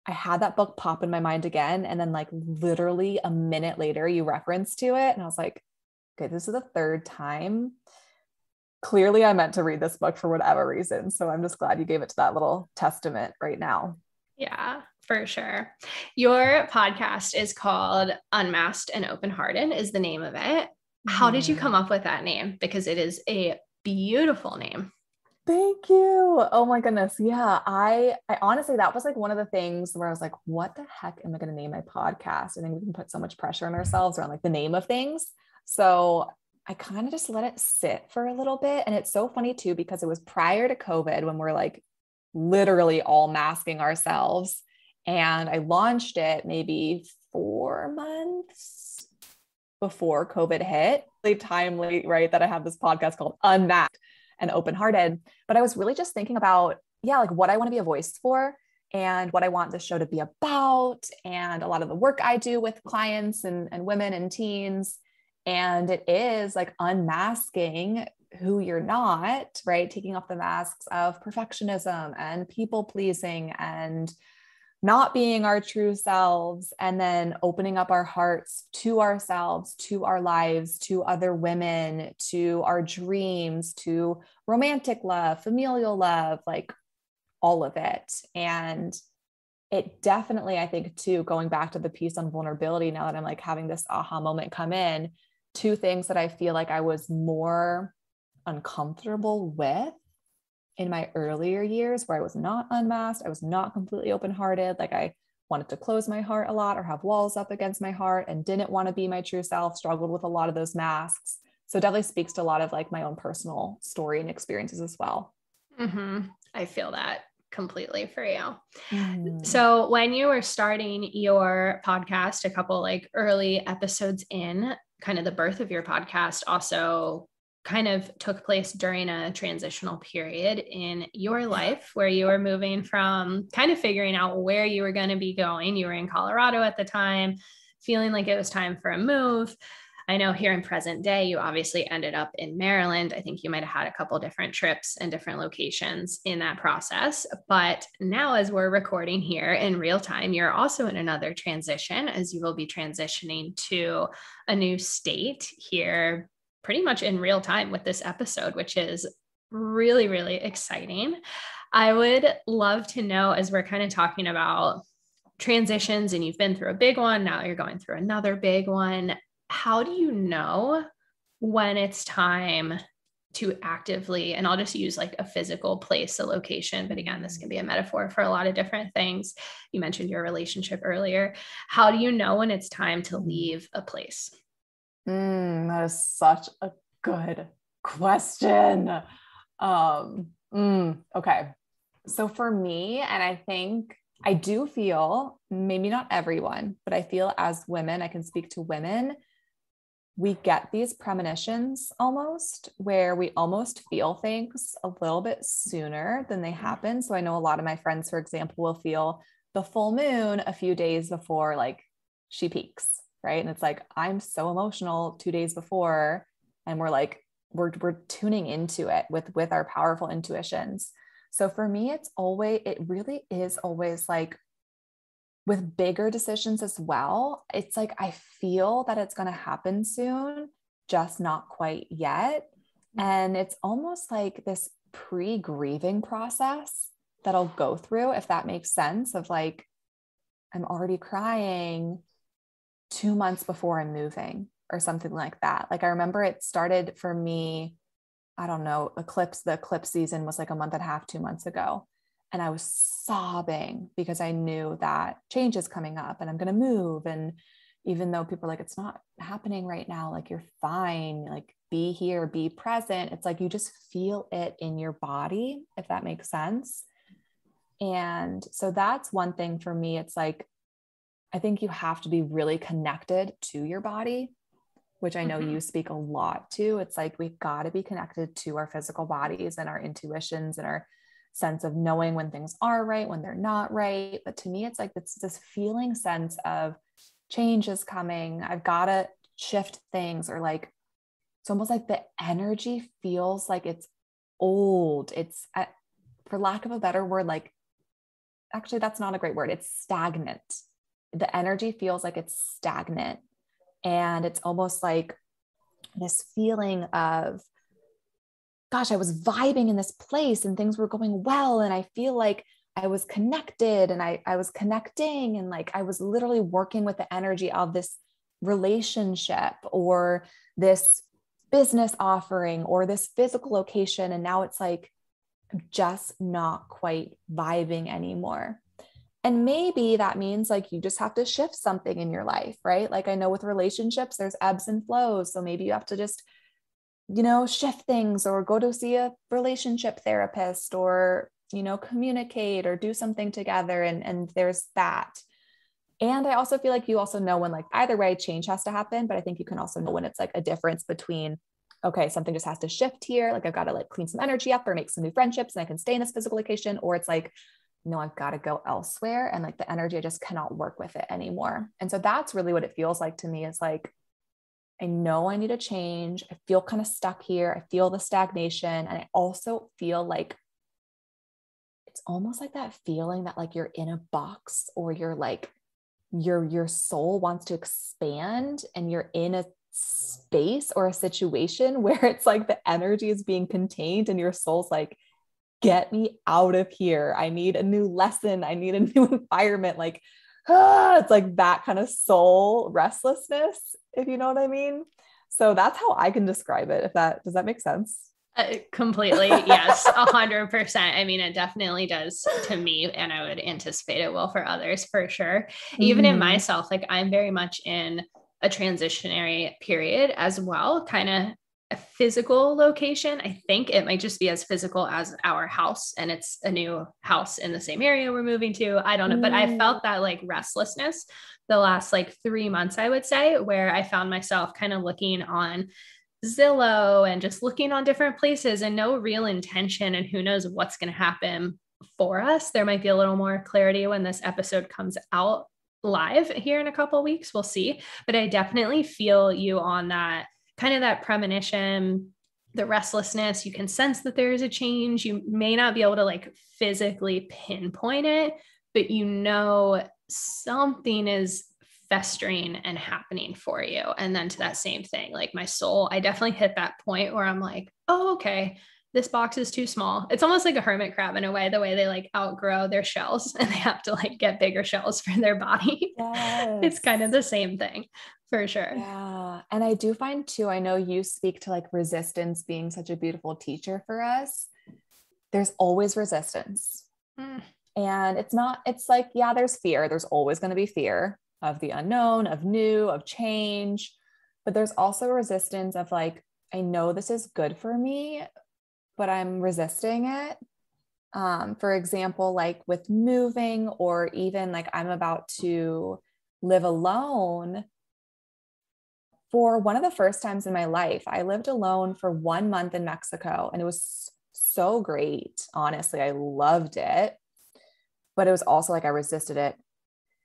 I had that book pop in my mind again. And then like literally a minute later, you referenced to it. And I was like, okay, this is the third time. Clearly I meant to read this book for whatever reason. So I'm just glad you gave it to that little testament right now. Yeah, for sure. Your podcast is called Unmasked and Open-Hearted is the name of it. How did you come up with that name? Because it is a beautiful name. Thank you. Oh my goodness. Yeah. I honestly, that was like one of the things where I was like, what the heck am I going to name my podcast? I think we can put so much pressure on ourselves around like the name of things. So I kind of just let it sit for a little bit. And it's so funny too, because it was prior to COVID when we're like literally all masking ourselves. And I launched it maybe 4 months before COVID hit. Really timely, right? That I have this podcast called Unmasked and Open-Hearted. But I was really just thinking about, like what I want to be a voice for and what I want the show to be about, and a lot of the work I do with clients and women and teens. And it is like unmasking who you're not, right? Taking off the masks of perfectionism and people pleasing and not being our true selves, and then opening up our hearts to ourselves, to our lives, to other women, to our dreams, to romantic love, familial love, like all of it. And it definitely, I think too, going back to the piece on vulnerability, now that I'm like having this aha moment come in, 2 things that I feel like I was more uncomfortable with in my earlier years, where I was not unmasked, I was not completely open-hearted. Like I wanted to close my heart a lot or have walls up against my heart and didn't want to be my true self, struggled with a lot of those masks. So it definitely speaks to a lot of like my own personal story and experiences as well. I feel that completely for you. So when you were starting your podcast, a couple like early episodes in, kind of the birth of your podcast also kind of took place during a transitional period in your life where you were moving from kind of figuring out where you were going to be going. You were in Colorado at the time, feeling like it was time for a move. I know here in present day, you obviously ended up in Maryland. I think you might have had a couple different trips and different locations in that process. But now, as we're recording here in real time, you're also in another transition, as you will be transitioning to a new state here pretty much in real time with this episode, which is really, really exciting. I would love to know, as we're kind of talking about transitions and you've been through a big one, now you're going through another big one. How do you know when it's time to actively, and I'll just use like a physical place, a location, but again, this can be a metaphor for a lot of different things. You mentioned your relationship earlier. How do you know when it's time to leave a place? That is such a good question. Okay. So for me, and I think I do feel, maybe not everyone, but I feel as women, I can speak to women, we get these premonitions almost where we almost feel things a little bit sooner than they happen. So I know a lot of my friends, for example, will feel the full moon a few days before like she peaks, right? And it's like, I'm so emotional 2 days before, and we're like, we're tuning into it with our powerful intuitions. So for me, it really is always like, with bigger decisions as well, it's like, I feel that it's going to happen soon, just not quite yet. And it's almost like this pre-grieving process that I'll go through, if that makes sense, of like, I'm already crying 2 months before I'm moving. or something like that. Like I remember it started for me, I don't know, the eclipse season was like a month and a half, 2 months ago. And I was sobbing because I knew that change is coming up and I'm going to move. And even though people are like, it's not happening right now, like you're fine, like be here, be present. It's like, you just feel it in your body, if that makes sense. And so that's one thing for me. It's like, I think you have to be really connected to your body, which I know you speak a lot to. It's like, we've got to be connected to our physical bodies and our intuitions and our sense of knowing when things are right, when they're not right. But to me, it's like, it's this feeling sense of change is coming. I've got to shift things, or like, it's almost like the energy feels like it's old. It's, for lack of a better word, like, actually, that's not a great word. It's stagnant. The energy feels like it's stagnant. And it's almost like this feeling of, gosh, I was vibing in this place and things were going well. And I feel like I was connected and I was connecting, and like I was literally working with the energy of this relationship or this business offering or this physical location. And now it's like, I'm just not quite vibing anymore. And maybe that means like you just have to shift something in your life, right? Like I know with relationships, there's ebbs and flows. So maybe you have to just, shift things, or go to see a relationship therapist, or, communicate or do something together. And there's that. And I also feel like you also know when, like, either way, change has to happen. But I think you can also know when it's like a difference between, okay, something just has to shift here. Like I've got to like clean some energy up or make some new friendships and I can stay in this physical location. Or it's like, no, I've got to go elsewhere. And like the energy, I just cannot work with it anymore. And so that's really what it feels like to me, is like, I know I need a change. I feel kind of stuck here. I feel the stagnation. And I also feel like it's almost like that feeling that like you're in a box, or you're like, your soul wants to expand and you're in a space or a situation where it's like the energy is being contained and your soul's like, get me out of here. I need a new lesson. I need a new environment. Like, it's like that kind of soul restlessness, if you know what I mean. So that's how I can describe it. Does that make sense? Completely. Yes. 100%. I mean, it definitely does to me, and I would anticipate it will for others for sure. Even in myself, like I'm very much in a transitionary period as well, kind of a physical location. I think it might just be as physical as our house, and it's a new house in the same area we're moving to. I don't know, but I felt that like restlessness the last like 3 months, I would say, where I found myself kind of looking on Zillow and just looking on different places and no real intention, and who knows what's going to happen for us. There might be a little more clarity when this episode comes out live here in a couple of weeks. We'll see. But I definitely feel you on that kind of that premonition, the restlessness. You can sense that there is a change. You may not be able to like physically pinpoint it, but something is festering and happening for you. And then to that same thing, like my soul, I definitely hit that point where I'm like, oh, okay, this box is too small. It's almost like a hermit crab in a way, the way they like outgrow their shells and they have to like get bigger shells for their body. Yes. It's kind of the same thing for sure. Yeah. And I do find too, I know you speak to like resistance being such a beautiful teacher for us. There's always resistance. And it's like, yeah, there's fear. There's always going to be fear of the unknown, of new, of change. But there's also resistance of like, I know this is good for me, but I'm resisting it. For example, like with moving, or even like I'm about to live alone. For one of the first times in my life, I lived alone for 1 month in Mexico, and it was so great. Honestly, I loved it. But it was also like I resisted it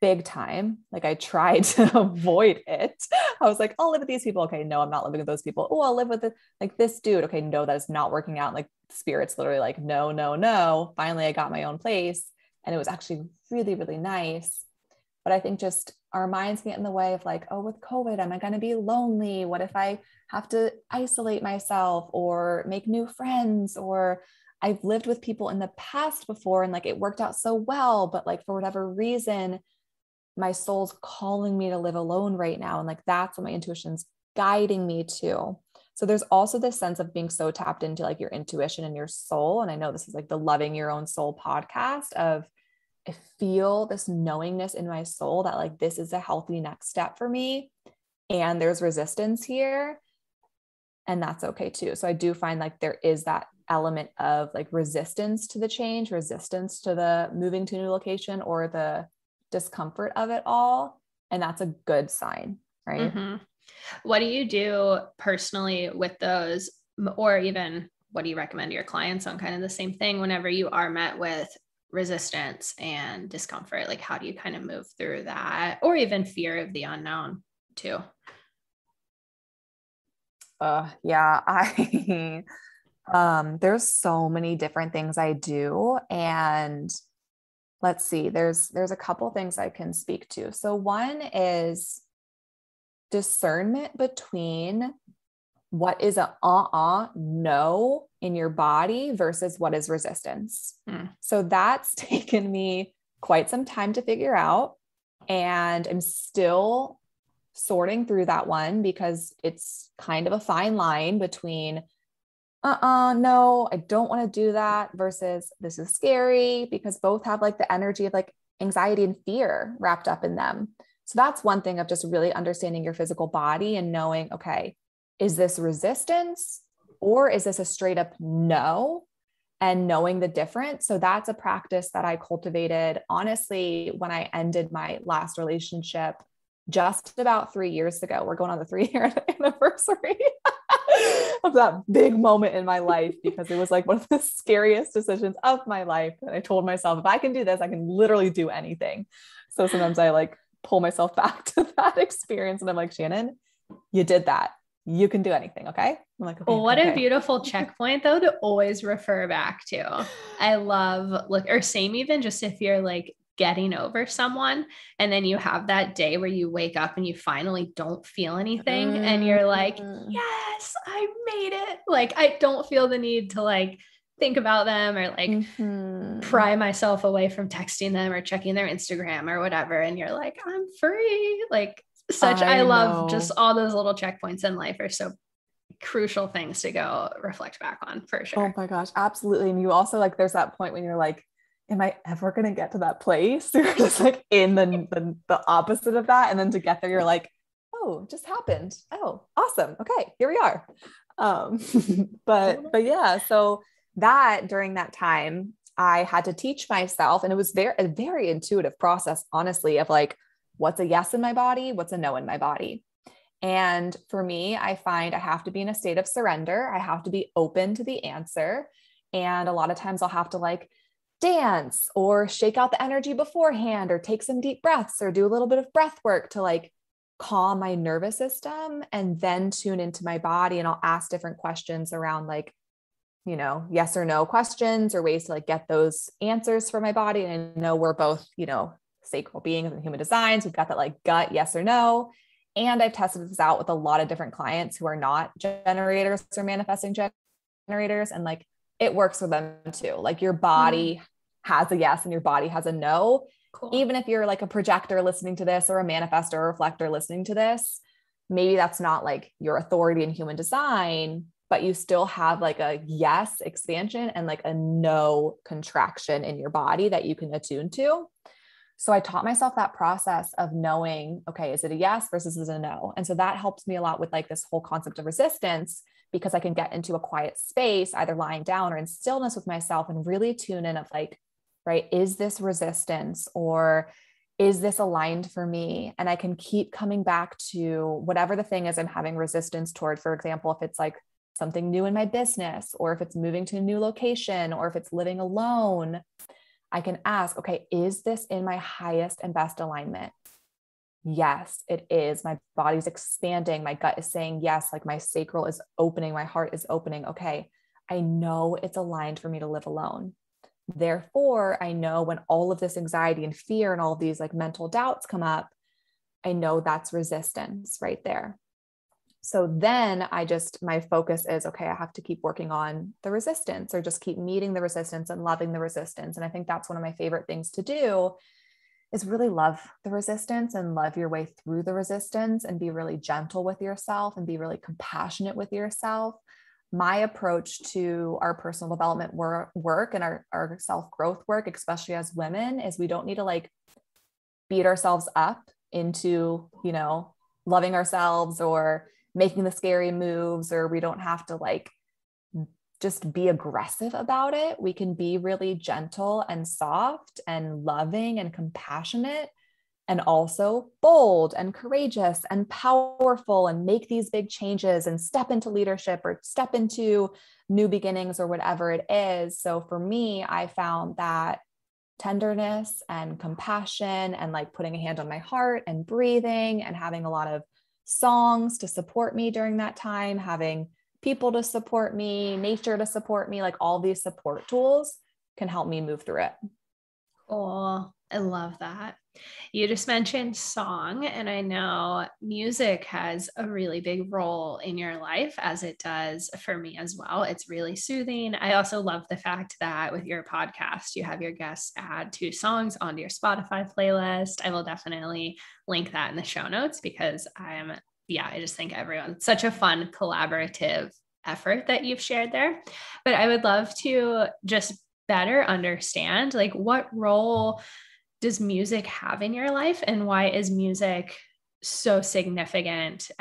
big time. Like I tried to avoid it. I was like, I'll live with these people. Okay, no, I'm not living with those people. Oh, I'll live with like this dude. Okay, no, that is not working out. Like spirit's literally like, no, no, no. Finally, I got my own place, and it was actually really, really nice. But I think just our minds get in the way of like, oh, with COVID, am I going to be lonely? What if I have to isolate myself or make new friends? Or I've lived with people in the past before and like it worked out so well, but like for whatever reason, my soul's calling me to live alone right now. And like, that's what my intuition's guiding me to. So there's also this sense of being so tapped into like your intuition and your soul. And I know this is like the Loving Your Own Soul podcast of, I feel this knowingness in my soul that like, this is a healthy next step for me. And there's resistance here. And that's okay too. So I do find like there is that element of like resistance to the change, resistance to the moving to a new location, or the discomfort of it all. And that's a good sign, right? Mm-hmm. What do you do personally with those, or even what do you recommend to your clients on kind of the same thing whenever you are met with resistance and discomfort? Like, how do you kind of move through that, or even fear of the unknown too? Yeah, there's so many different things I do, and let's see, there's a couple things I can speak to. So one is discernment between what is a no in your body versus what is resistance. So that's taken me quite some time to figure out, and I'm still sorting through that one because it's kind of a fine line between no, I don't want to do that versus this is scary, because both have like the energy of like anxiety and fear wrapped up in them. So that's one thing of just really understanding your physical body and knowing, okay, is this resistance or is this a straight up no? And knowing the difference. So that's a practice that I cultivated, honestly, when I ended my last relationship just about 3 years ago. We're going on the 3-year anniversary of that big moment in my life, because it was like one of the scariest decisions of my life. And I told myself, if I can do this, I can literally do anything. So sometimes I like pull myself back to that experience and I'm like, Shannon, you did that. You can do anything. Okay. I'm like, okay, What okay. a beautiful checkpoint though, to always refer back to. I love, look, or same, even just if you're like getting over someone and then you have that day where you wake up and you finally don't feel anything and you're like, yes, I made it. Like, I don't feel the need to like think about them or like pry myself away from texting them or checking their Instagram or whatever. And you're like, I'm free. Like, I love just all those little checkpoints in life are so crucial things to go reflect back on, for sure. Oh my gosh, absolutely. And you also like, there's that point when you're like, am I ever going to get to that place? You're just like in the opposite of that. And then to get there, you're like, oh, it just happened. Oh, awesome. Okay, here we are. But yeah, so that during that time, I had to teach myself, and it was a very intuitive process, honestly, of like, what's a yes in my body? What's a no in my body? And for me, I find I have to be in a state of surrender. I have to be open to the answer. And a lot of times I'll have to like dance or shake out the energy beforehand, or take some deep breaths, or do a little bit of breath work to like calm my nervous system, and then tune into my body. And I'll ask different questions around like, you know, yes or no questions, or ways to like get those answers for my body. And I know we're both, you know, sacral beings and human designs. We've got that like gut, yes or no. And I've tested this out with a lot of different clients who are not generators or manifesting generators. And like, it works for them too. Like your body has a yes and your body has a no. Cool. Even if you're like a projector listening to this, or a manifestor or reflector listening to this, maybe that's not like your authority in human design, but you still have like a yes expansion and like a no contraction in your body that you can attune to. So I taught myself that process of knowing, okay, is it a yes versus is it a no? And so that helps me a lot with like this whole concept of resistance, because I can get into a quiet space, either lying down or in stillness with myself, and really tune in of like, right, is this resistance, or is this aligned for me? And I can keep coming back to whatever the thing is I'm having resistance toward. For example, if it's like something new in my business, or if it's moving to a new location, or if it's living alone, I can ask, okay, is this in my highest and best alignment? Yes, it is. My body's expanding. My gut is saying yes. Like my sacral is opening. My heart is opening. Okay, I know it's aligned for me to live alone. Therefore, I know when all of this anxiety and fear and all of these like mental doubts come up, I know that's resistance right there. So then my focus is, okay, I have to keep working on the resistance, or just keep meeting the resistance and loving the resistance. And I think that's one of my favorite things to do, is really love the resistance and love your way through the resistance and be really gentle with yourself and be really compassionate with yourself. My approach to our personal development work and our self-growth work, especially as women, is we don't need to like beat ourselves up into, loving ourselves or making the scary moves, or we don't have to like just be aggressive about it. We can be really gentle and soft and loving and compassionate, and also bold and courageous and powerful, and make these big changes and step into leadership or step into new beginnings or whatever it is. So for me, I found that tenderness and compassion and like putting a hand on my heart and breathing and having a lot of songs to support me during that time, having people to support me, nature to support me, like all these support tools can help me move through it. Cool. I love that. You just mentioned song, and I know music has a really big role in your life, as it does for me as well. It's really soothing. I also love the fact that with your podcast, you have your guests add 2 songs onto your Spotify playlist. I will definitely link that in the show notes because I just think everyone's such a fun collaborative effort that you've shared there. But I would love to just better understand, like, what role does music have in your life, and why is music so significant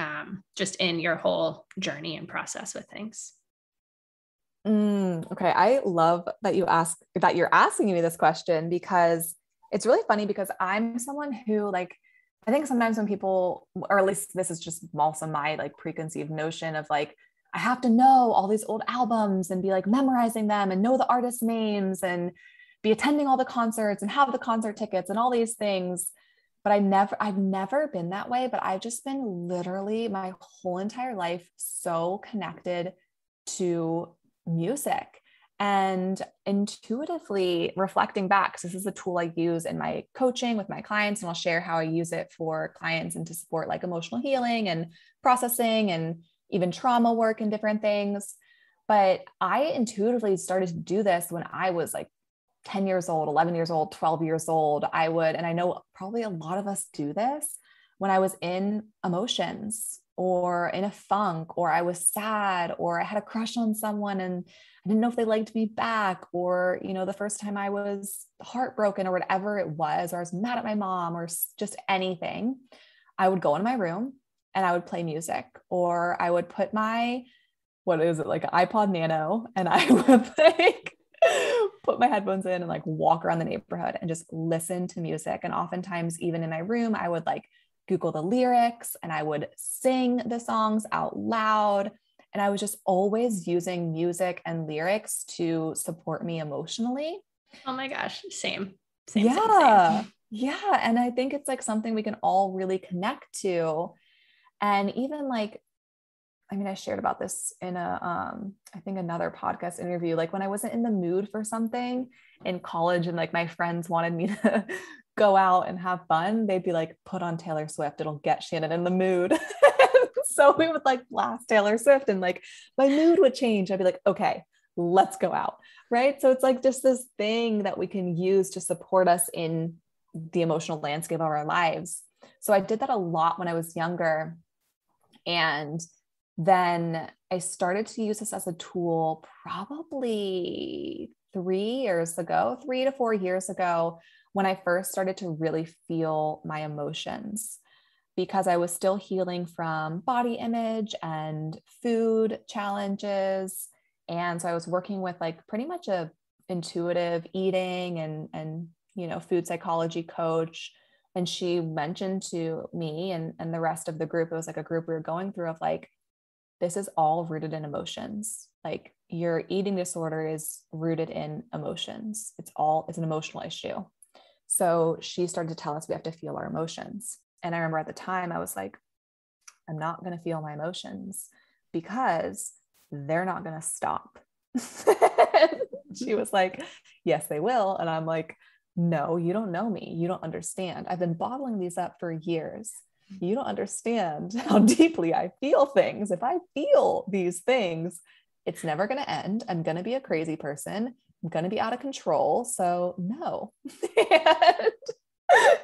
just in your whole journey and process with things? Okay. I love that you're asking me this question, because it's really funny, because I'm someone who like, I think sometimes when people, or at least this is just also my like preconceived notion of like, I have to know all these old albums and be like memorizing them and know the artist names and be attending all the concerts and have the concert tickets and all these things. But I've never been that way, but I've just been literally my whole entire life so connected to music. And intuitively reflecting back, because this is a tool I use in my coaching with my clients, and I'll share how I use it for clients and to support like emotional healing and processing and even trauma work and different things. But I intuitively started to do this when I was like 10 years old, 11 years old, 12 years old. And I know probably a lot of us do this when I was in emotions or in a funk, or I was sad, or I had a crush on someone and I didn't know if they liked me back, or, the first time I was heartbroken or whatever it was, or I was mad at my mom or just anything. I would go in my room and I would play music, or I would put my, what is it, like an iPod Nano, and I would like put my headphones in and like walk around the neighborhood and just listen to music. And oftentimes, even in my room, I would like Google the lyrics and I would sing the songs out loud. And I was just always using music and lyrics to support me emotionally. Oh my gosh. Same. Yeah. Yeah. And I think it's like something we can all really connect to. And even like, I shared about this in I think another podcast interview, like when I wasn't in the mood for something in college and like my friends wanted me to go out and have fun, they'd be like, put on Taylor Swift, it'll get Shannon in the mood. So we would like blast Taylor Swift and like my mood would change. I'd be like, okay, let's go out. Right. So it's like just this thing that we can use to support us in the emotional landscape of our lives. So I did that a lot when I was younger. And then I started to use this as a tool probably 3 to 4 years ago, when I first started to really feel my emotions, because I was still healing from body image and food challenges. And so I was working with like pretty much a intuitive eating and food psychology coach. And she mentioned to me and the rest of the group, it was like a group we were going through, of like, this is all rooted in emotions. Like your eating disorder is rooted in emotions. It's an emotional issue. So she started to tell us we have to feel our emotions. And I remember at the time I was like, I'm not going to feel my emotions because they're not going to stop. She was like, yes, they will. And I'm like, no, you don't know me. You don't understand. I've been bottling these up for years. You don't understand how deeply I feel things. If I feel these things, it's never going to end. I'm going to be a crazy person. I'm going to be out of control. So no.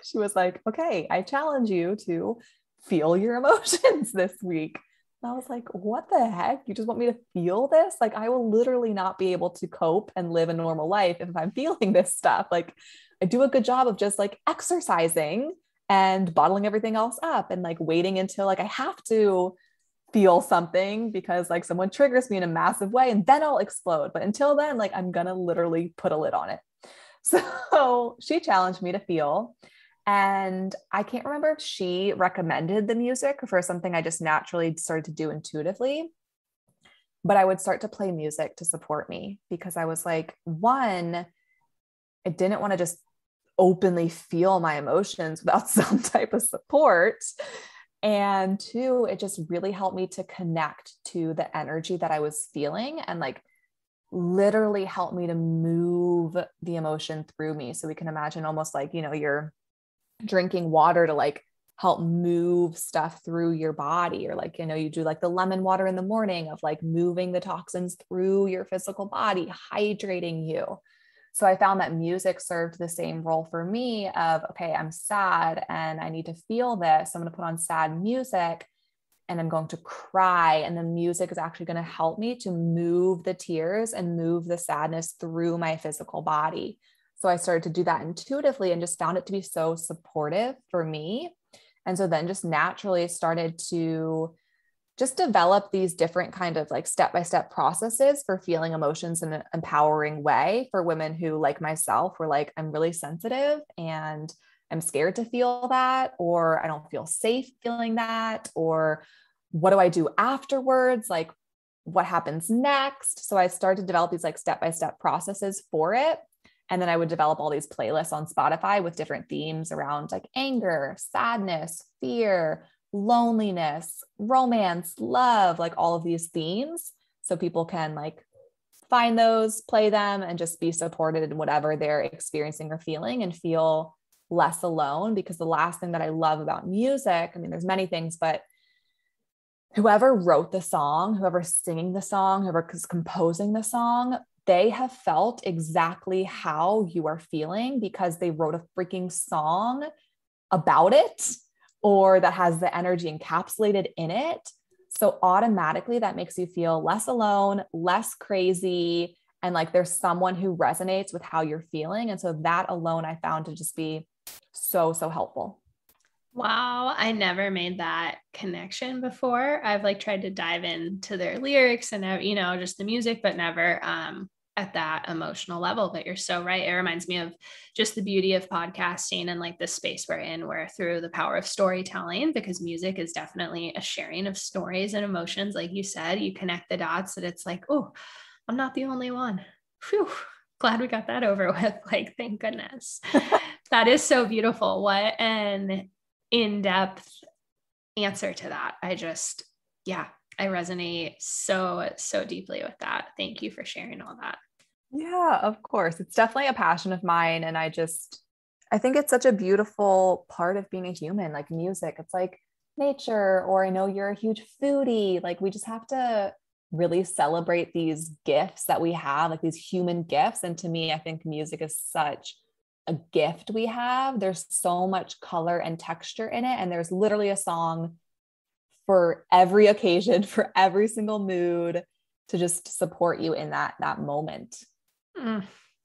She was like, okay, I challenge you to feel your emotions this week. And I was like, what the heck? You just want me to feel this? Like, I will literally not be able to cope and live a normal life if I'm feeling this stuff. Like, I do a good job of just like exercising and bottling everything else up and like waiting until like I have to feel something because like someone triggers me in a massive way and then I'll explode. But until then, like I'm gonna literally put a lid on it. So she challenged me to feel. And I can't remember if she recommended the music or for something I just naturally started to do intuitively, but I would start to play music to support me because I was like, one, I didn't want to just openly feel my emotions without some type of support. And two, it just really helped me to connect to the energy that I was feeling and like literally helped me to move the emotion through me. So we can imagine almost like, you know, you're drinking water to like help move stuff through your body, or like, you know, you do like the lemon water in the morning of like moving the toxins through your physical body, hydrating you. So I found that music served the same role for me of, okay, I'm sad and I need to feel this. I'm going to put on sad music and I'm going to cry. And the music is actually going to help me to move the tears and move the sadness through my physical body. So I started to do that intuitively and just found it to be so supportive for me. And so then just naturally started to just develop these different kind of like step-by-step processes for feeling emotions in an empowering way for women who, like myself, were like, I'm really sensitive and I'm scared to feel that, or I don't feel safe feeling that, or what do I do afterwards? Like what happens next? So I started to develop these like step-by-step processes for it. And then I would develop all these playlists on Spotify with different themes around like anger, sadness, fear, loneliness, romance, love, like all of these themes. So people can like find those, play them, and just be supported in whatever they're experiencing or feeling and feel less alone. Because the last thing that I love about music, I mean, there's many things, but whoever wrote the song, whoever's singing the song, whoever's composing the song, they have felt exactly how you are feeling because they wrote a freaking song about it, or that has the energy encapsulated in it. So automatically that makes you feel less alone, less crazy, and like there's someone who resonates with how you're feeling. And so that alone I found to just be so, so helpful. Wow, I never made that connection before. I've like tried to dive into their lyrics and, you know, just the music, but never at that emotional level. But you're so right. It reminds me of just the beauty of podcasting and like the space we're in, where through the power of storytelling, because music is definitely a sharing of stories and emotions. Like you said, you connect the dots that it's like, oh, I'm not the only one. Phew, glad we got that over with. Like, thank goodness. That is so beautiful. What an in-depth answer to that. I resonate so, so deeply with that. Thank you for sharing all that. Yeah, of course. It's definitely a passion of mine. And I think it's such a beautiful part of being a human, like music. It's like nature, or I know you're a huge foodie. Like we just have to really celebrate these gifts that we have, like these human gifts. And to me, I think music is such a gift we have. There's so much color and texture in it. And there's literally a song for every occasion, for every single mood, to just support you in that moment.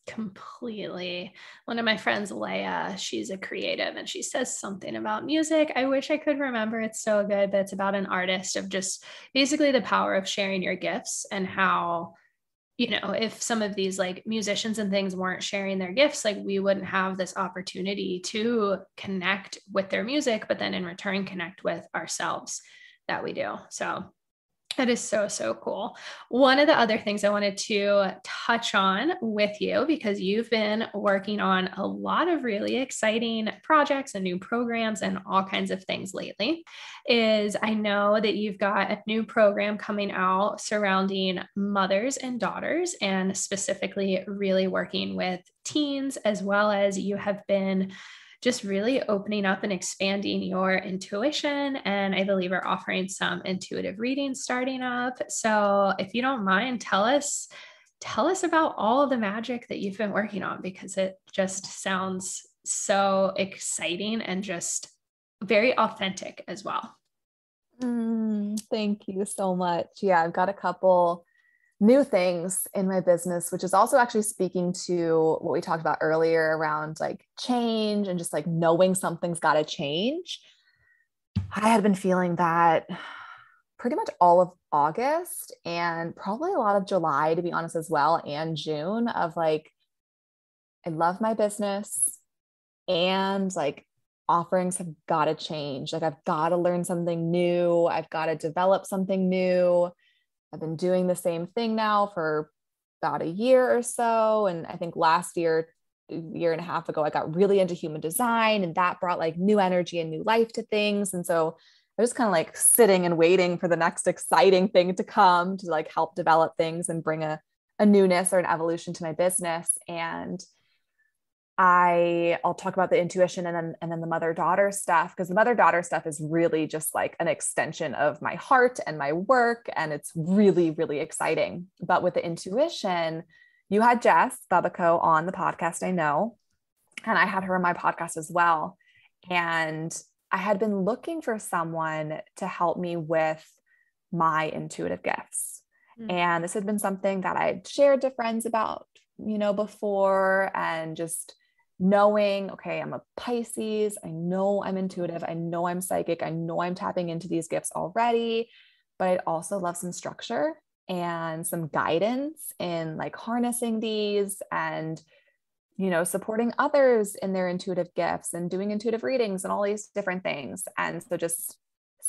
Completely. One of my friends, Leia, she's a creative and she says something about music. I wish I could remember. It's so good, but it's about an artist, of just basically the power of sharing your gifts, and how, you know, if some of these like musicians and things weren't sharing their gifts, like we wouldn't have this opportunity to connect with their music, but then in return connect with ourselves that we do. So that is so, so cool. One of the other things I wanted to touch on with you, because you've been working on a lot of really exciting projects and new programs and all kinds of things lately, is I know that you've got a new program coming out surrounding mothers and daughters, and specifically really working with teens, as well as you have been just really opening up and expanding your intuition. And I believe are offering some intuitive readings starting up. So if you don't mind, tell us about all of the magic that you've been working on, because it just sounds so exciting and just very authentic as well. Thank you so much. Yeah, I've got a couple new things in my business, which is also actually speaking to what we talked about earlier around like change and just like knowing something's got to change. I had been feeling that pretty much all of August and probably a lot of July, to be honest, as well, and June, of like, I love my business and like offerings have got to change. Like, I've got to learn something new. I've got to develop something new. I've been doing the same thing now for about a year or so. And I think last year, a year and a half ago, I got really into human design, and that brought like new energy and new life to things. And so I was kind of like sitting and waiting for the next exciting thing to come to like help develop things and bring a newness or an evolution to my business. And I'll talk about the intuition and then the mother-daughter stuff, because the mother-daughter stuff is really just like an extension of my heart and my work. And it's really, really exciting. But with the intuition, you had Jess Babico on the podcast, I know, and I had her on my podcast as well. And I had been looking for someone to help me with my intuitive gifts. And this had been something that I'd shared to friends about, before, and just knowing, okay, I'm a Pisces. I know I'm intuitive. I know I'm psychic. I know I'm tapping into these gifts already, but I'd also love some structure and some guidance in like harnessing these and, supporting others in their intuitive gifts and doing intuitive readings and all these different things. And so just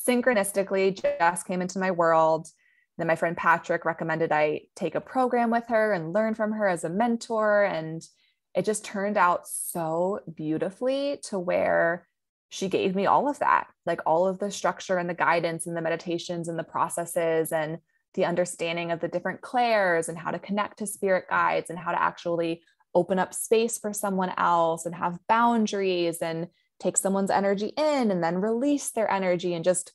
synchronistically, Jess came into my world. Then my friend Patrick recommended I take a program with her and learn from her as a mentor. And it just turned out so beautifully to where she gave me all of that, like all of the structure and the guidance and the meditations and the processes and the understanding of the different clairs and how to connect to spirit guides and how to actually open up space for someone else and have boundaries and take someone's energy in and then release their energy, and just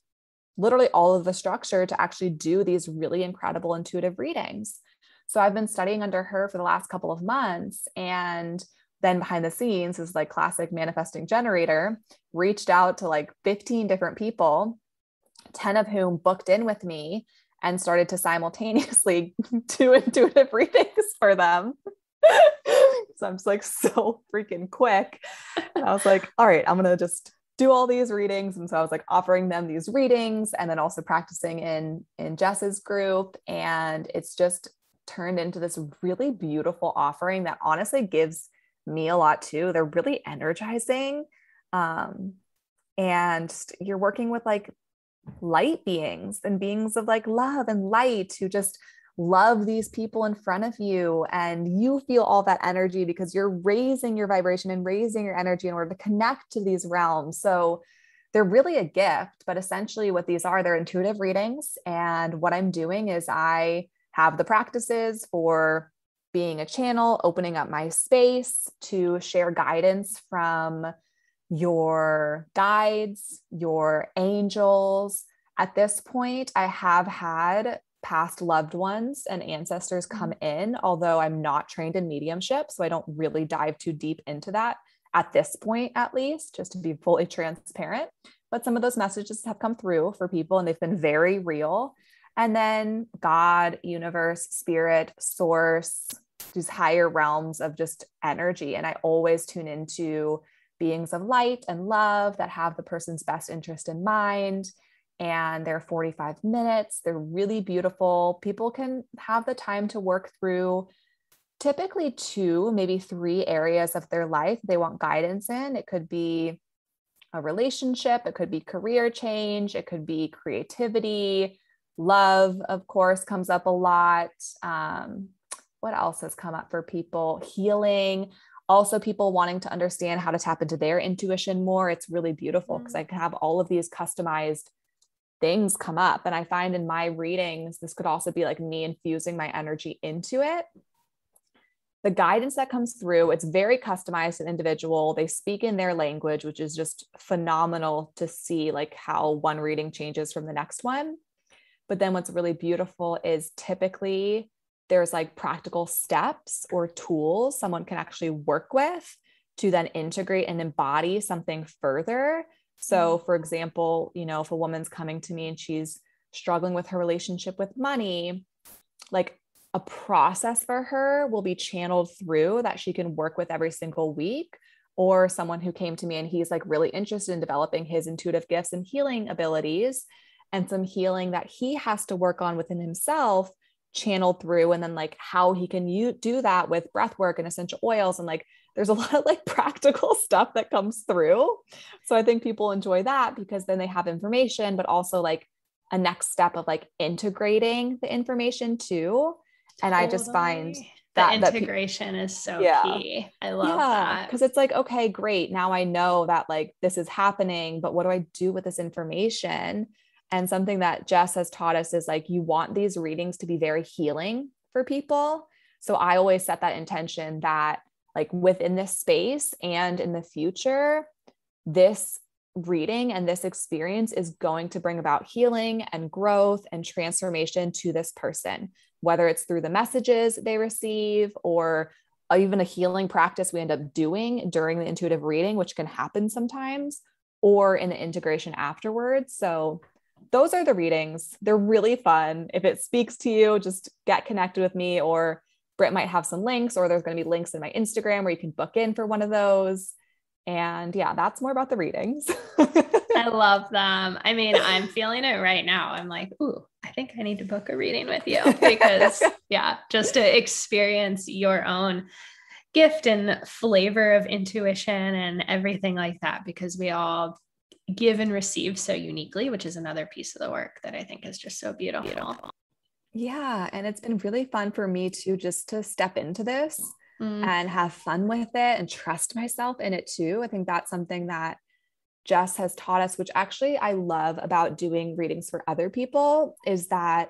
literally all of the structure to actually do these really incredible intuitive readings. So I've been studying under her for the last couple of months. And then behind the scenes is like classic manifesting generator, reached out to like 15 different people, 10 of whom booked in with me and started to simultaneously do intuitive readings for them. So I'm just like so freaking quick. And I was like, all right, I'm going to just do all these readings. And so I was like offering them these readings and then also practicing in Jess's group. And it's just turned into this really beautiful offering that honestly gives me a lot too. They're really energizing. And you're working with like light beings and beings of like love and light who just love these people in front of you, and you feel all that energy because you're raising your vibration and raising your energy in order to connect to these realms. So they're really a gift, but essentially what these are, they're intuitive readings. And what I'm doing is I have the practices for being a channel, opening up my space to share guidance from your guides, your angels. At this point, I have had past loved ones and ancestors come in, although I'm not trained in mediumship. So I don't really dive too deep into that at this point, at least, just to be fully transparent. But some of those messages have come through for people and they've been very real. And then God, universe, spirit, source, these higher realms of just energy. And I always tune into beings of light and love that have the person's best interest in mind. And they're 45 minutes. They're really beautiful. People can have the time to work through typically 2, maybe 3 areas of their life they want guidance in. It could be a relationship. It could be career change. It could be creativity. Love, of course, comes up a lot. What else has come up for people? Healing. Also, people wanting to understand how to tap into their intuition more. It's really beautiful because I can have all of these customized things come up. And I find in my readings, this could also be like me infusing my energy into it. The guidance that comes through, it's very customized and individual. They speak in their language, which is just phenomenal to see like how one reading changes from the next one. But then what's really beautiful is typically there's like practical steps or tools someone can actually work with to then integrate and embody something further. So for example, you know, if a woman's coming to me and she's struggling with her relationship with money, like a process for her will be channeled through that she can work with every single week. Or someone who came to me and he's like really interested in developing his intuitive gifts and healing abilities, and some healing that he has to work on within himself, channeled through, and then like how he can do that with breath work and essential oils. And like, there's a lot of like practical stuff that comes through. So I think people enjoy that because then they have information, but also like a next step of like integrating the information too. And I just find the integration is so key. I love that. Because it's like, okay, great. Now I know that like this is happening, but what do I do with this information? And something that Jess has taught us is like, you want these readings to be very healing for people. So I always set that intention that like within this space and in the future, this reading and this experience is going to bring about healing and growth and transformation to this person, whether it's through the messages they receive or even a healing practice we end up doing during the intuitive reading, which can happen sometimes, or in the integration afterwards. So those are the readings. They're really fun. If it speaks to you, just get connected with me, or Britt might have some links, or there's going to be links in my Instagram where you can book in for one of those. And yeah, that's more about the readings. I love them. I mean, I'm feeling it right now. I'm like, ooh, I think I need to book a reading with you because just to experience your own gift and flavor of intuition and everything like that, because we all give and receive so uniquely, which is another piece of the work that I think is just so beautiful. Yeah. And it's been really fun for me too, just to step into this and have fun with it and trust myself in it too. I think that's something that Jess has taught us, which actually I love about doing readings for other people, is that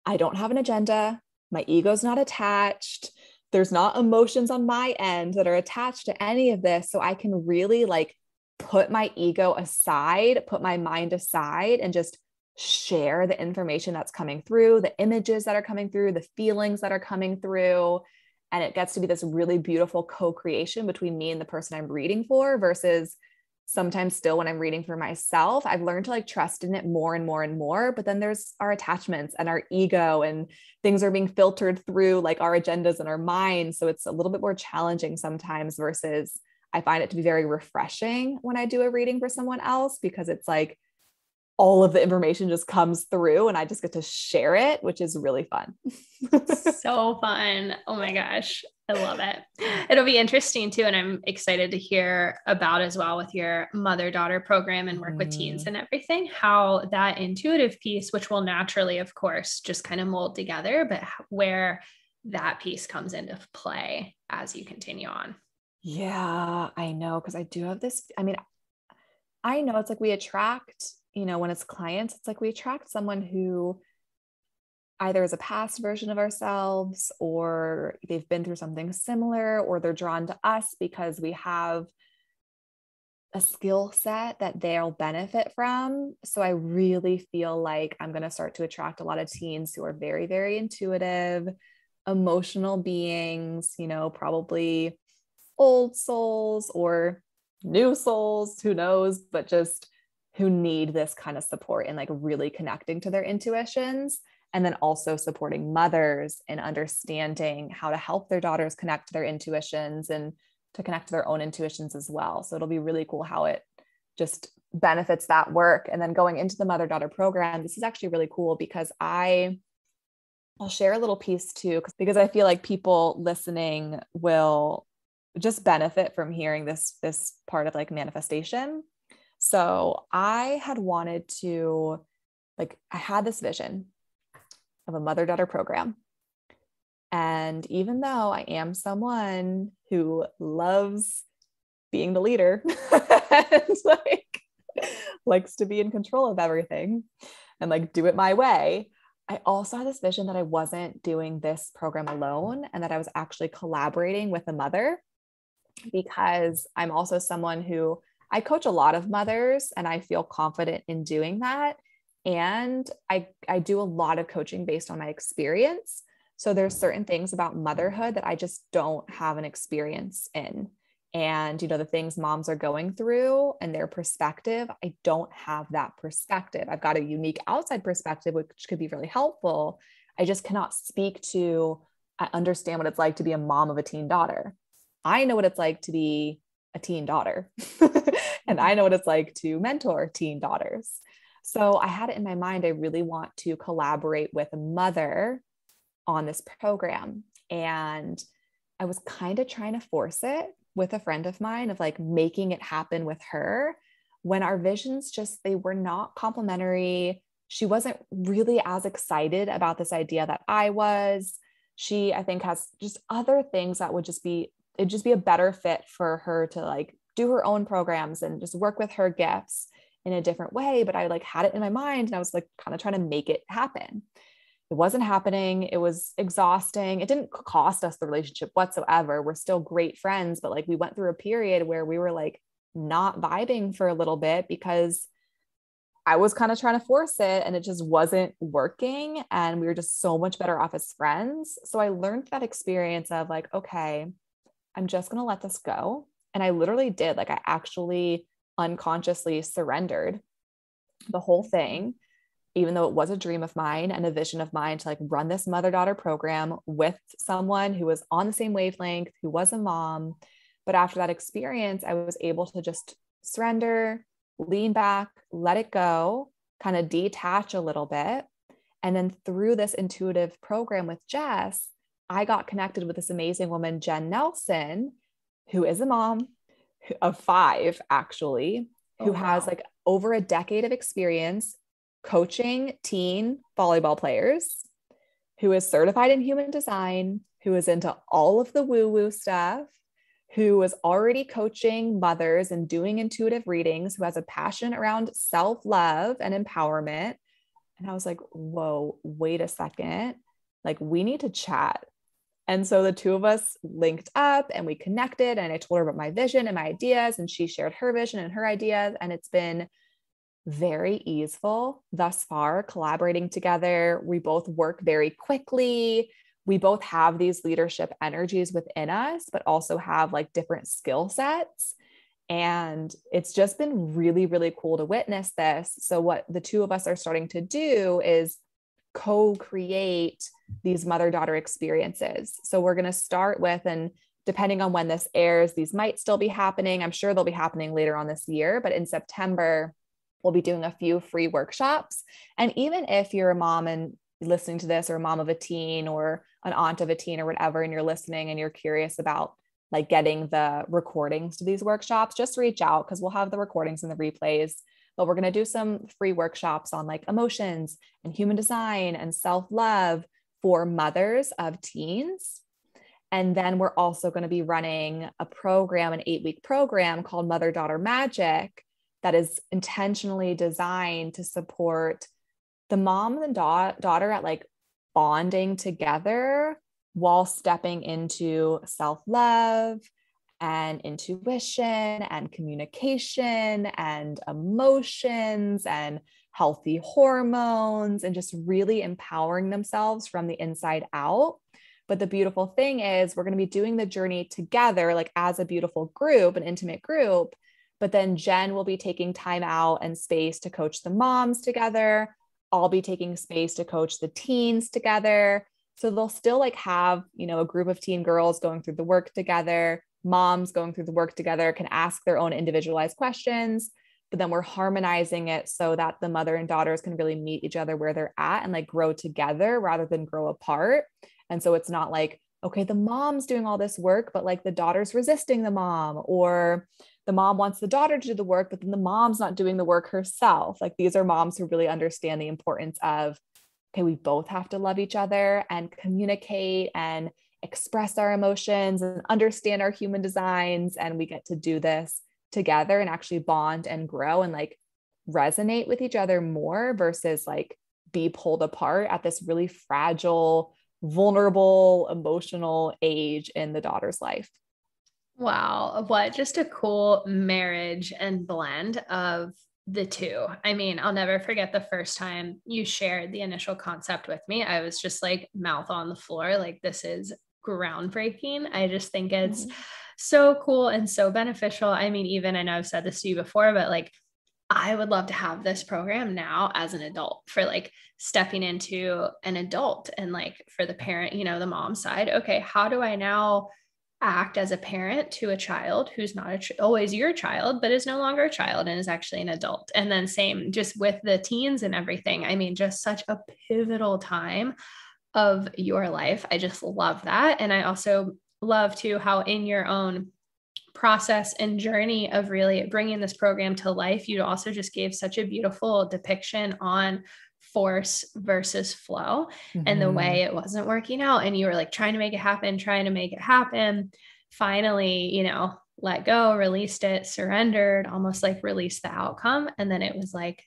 I don't have an agenda. My ego's not attached. There's not emotions on my end that are attached to any of this. So I can really like put my ego aside, put my mind aside, and just share the information that's coming through, the images that are coming through, the feelings that are coming through. And it gets to be this really beautiful co-creation between me and the person I'm reading for, versus sometimes still when I'm reading for myself, I've learned to like trust in it more and more and more. But then there's our attachments and our ego, and things are being filtered through like our agendas and our minds. So it's a little bit more challenging sometimes, versus I find it to be very refreshing when I do a reading for someone else, because it's like all of the information just comes through and I just get to share it, which is really fun. So fun. Oh my gosh. I love it. It'll be interesting too. And I'm excited to hear about as well with your mother-daughter program and work with teens and everything, how that intuitive piece, which will naturally, of course, just kind of mold together, but where that piece comes into play as you continue on. Yeah, I know. Cause I do have this, I mean, I know it's like we attract, you know, when it's clients, it's like we attract someone who either is a past version of ourselves, or they've been through something similar, or they're drawn to us because we have a skill set that they'll benefit from. So I really feel like I'm going to start to attract a lot of teens who are very, very intuitive, emotional beings, you know, probably old souls or new souls, who knows, but just who need this kind of support and like really connecting to their intuitions. And then also supporting mothers in understanding how to help their daughters connect to their intuitions and to connect to their own intuitions as well. So it'll be really cool how it just benefits that work. And then going into the mother-daughter program, this is actually really cool because I'll share a little piece too, because I feel like people listening will just benefit from hearing this part of like manifestation. So I had wanted to, like, I had this vision of a mother-daughter program. And even though I am someone who loves being the leader and like likes to be in control of everything and like do it my way, I also had this vision that I wasn't doing this program alone and that I was actually collaborating with a mother, because I'm also someone who I coach a lot of mothers and I feel confident in doing that. And I do a lot of coaching based on my experience. So there's certain things about motherhood that I just don't have an experience in. and, the things moms are going through and their perspective. I don't have that perspective. I've got a unique outside perspective, which could be really helpful. I just cannot speak to, I understand what it's like to be a mom of a teen daughter. I know what it's like to be a teen daughter. And I know what it's like to mentor teen daughters. So I had it in my mind, I really want to collaborate with a mother on this program. And I was kind of trying to force it with a friend of mine, of like making it happen with her, when our visions just, they were not complementary. She wasn't really as excited about this idea that I was. She, I think, has just other things that would just be, it'd just be a better fit for her to like do her own programs and just work with her gifts in a different way. But I like had it in my mind and I was like kind of trying to make it happen. It wasn't happening. It was exhausting. It didn't cost us the relationship whatsoever. We're still great friends, but like we went through a period where we were like not vibing for a little bit because I was kind of trying to force it and it just wasn't working. And we were just so much better off as friends. So I learned that experience of like, okay, I'm just going to let this go. And I literally did, like, I actually unconsciously surrendered the whole thing, even though it was a dream of mine and a vision of mine to like run this mother-daughter program with someone who was on the same wavelength, who was a mom. But after that experience, I was able to just surrender, lean back, let it go, kind of detach a little bit. And then through this intuitive program with Jess, I got connected with this amazing woman, Jen Nelson, who is a mom of 5, actually, who has like over a decade of experience coaching teen volleyball players, who is certified in human design, who is into all of the woo-woo stuff, who was already coaching mothers and doing intuitive readings, who has a passion around self-love and empowerment. And I was like, whoa, wait a second. Like, we need to chat. And so the two of us linked up and we connected, and I told her about my vision and my ideas, and she shared her vision and her ideas. And it's been very easeful thus far, collaborating together. We both work very quickly. We both have these leadership energies within us, but also have like different skill sets. And it's just been really, really cool to witness this. So what the two of us are starting to do is co-create these mother-daughter experiences. So we're going to start with, and depending on when this airs, these might still be happening. I'm sure they'll be happening later on this year, but in September, we'll be doing a few free workshops. And even if you're a mom and listening to this, or a mom of a teen or an aunt of a teen or whatever, and you're listening and you're curious about like getting the recordings to these workshops, just reach out, because we'll have the recordings and the replays. But we're going to do some free workshops on like emotions and human design and self-love for mothers of teens. And then we're also going to be running a program, an 8-week program called Mother-Daughter Magic, that is intentionally designed to support the mom and daughter at like bonding together while stepping into self-love and intuition and communication and emotions and healthy hormones, and just really empowering themselves from the inside out. But the beautiful thing is we're going to be doing the journey together, like as a beautiful group, an intimate group. But then Jen will be taking time out and space to coach the moms together. I'll be taking space to coach the teens together. So they'll still like have, a group of teen girls going through the work together, moms going through the work together, can ask their own individualized questions, but then we're harmonizing it so that the mother and daughters can really meet each other where they're at and like grow together rather than grow apart. And so it's not like, okay, the mom's doing all this work, but like the daughter's resisting the mom, or the mom wants the daughter to do the work, but then the mom's not doing the work herself. Like, these are moms who really understand the importance of, okay, we both have to love each other and communicate and express our emotions and understand our human designs. And we get to do this together and actually bond and grow and like resonate with each other more versus like be pulled apart at this really fragile, vulnerable, emotional age in the daughter's life. Wow. What just a cool marriage and blend of the two. I mean, I'll never forget the first time you shared the initial concept with me. I was just like mouth on the floor, like, this is groundbreaking. I just think it's so cool and so beneficial. I mean, even I know I've said this to you before, but like, I would love to have this program now as an adult for like stepping into an adult and like for the parent, you know, the mom side. Okay, how do I now act as a parent to a child who's not always your child, but is no longer a child and is actually an adult? And then same just with the teens and everything. I mean, just such a pivotal time of your life. I just love that. And I also love too how in your own process and journey of really bringing this program to life, you also just gave such a beautiful depiction on force versus flow and the way it wasn't working out. And you were like trying to make it happen. Finally, you know, let go, released it, surrendered, almost like released the outcome. And then it was like,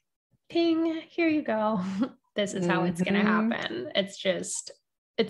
ping, here you go. This is how it's going to happen. It's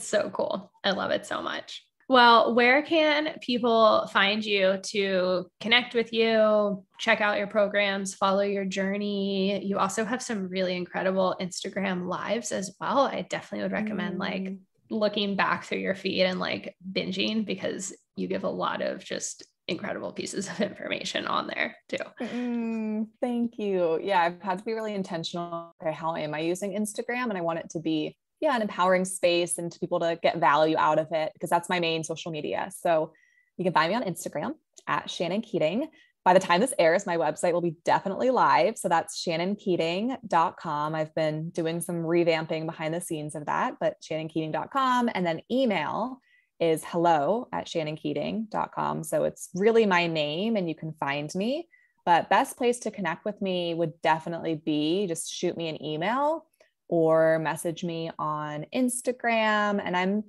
so cool. I love it so much. Well, where can people find you to connect with you, check out your programs, follow your journey? You also have some really incredible Instagram lives as well. I definitely would recommend like looking back through your feed and like binging, because you give a lot of just incredible pieces of information on there too. Thank you. Yeah, I've had to be really intentional. Okay, how am I using Instagram? And I want it to be an empowering space and to people to get value out of it, because that's my main social media. So you can find me on Instagram at Shannon Keating. By the time this airs, my website will be definitely live. So that's shannonkeating.com. I've been doing some revamping behind the scenes of that, but shannonkeating.com. And then email is hello@shannonkeating.com. So it's really my name and you can find me, but best place to connect with me would definitely be just shoot me an email or message me on Instagram. And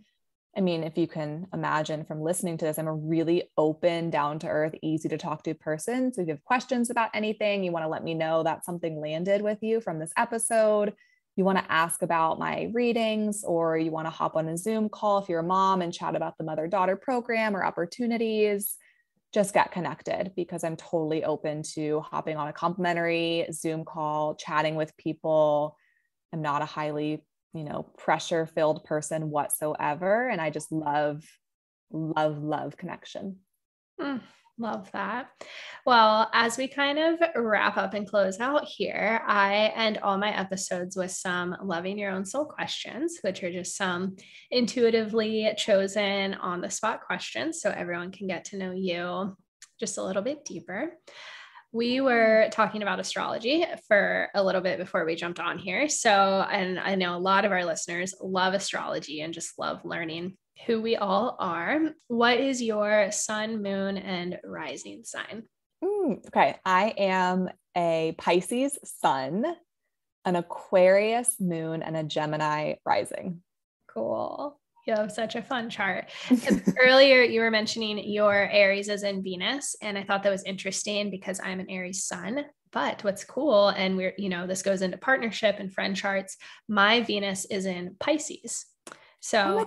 if you can imagine from listening to this, I'm a really open, down to earth, easy to talk to person. So if you have questions about anything, you want to let me know that something landed with you from this episode, you want to ask about my readings, or you want to hop on a Zoom call if you're a mom and chat about the mother-daughter program or opportunities, just get connected, because I'm totally open to hopping on a complimentary Zoom call, chatting with people. I'm not a highly, pressure-filled person whatsoever. And I just love connection. Love that. Well, as we kind of wrap up and close out here, I end all my episodes with some loving your own soul questions, which are just some intuitively chosen on the spot questions, so everyone can get to know you just a little bit deeper. We were talking about astrology for a little bit before we jumped on here. And I know a lot of our listeners love astrology and just love learning who we all are. What is your sun, moon, and rising sign? Okay. I am a Pisces sun, an Aquarius moon, and a Gemini rising. Cool. You have such a fun chart. Earlier, you were mentioning your Aries is in Venus, and I thought that was interesting because I'm an Aries sun. But what's cool, and this goes into partnership and friend charts, my Venus is in Pisces. So, oh my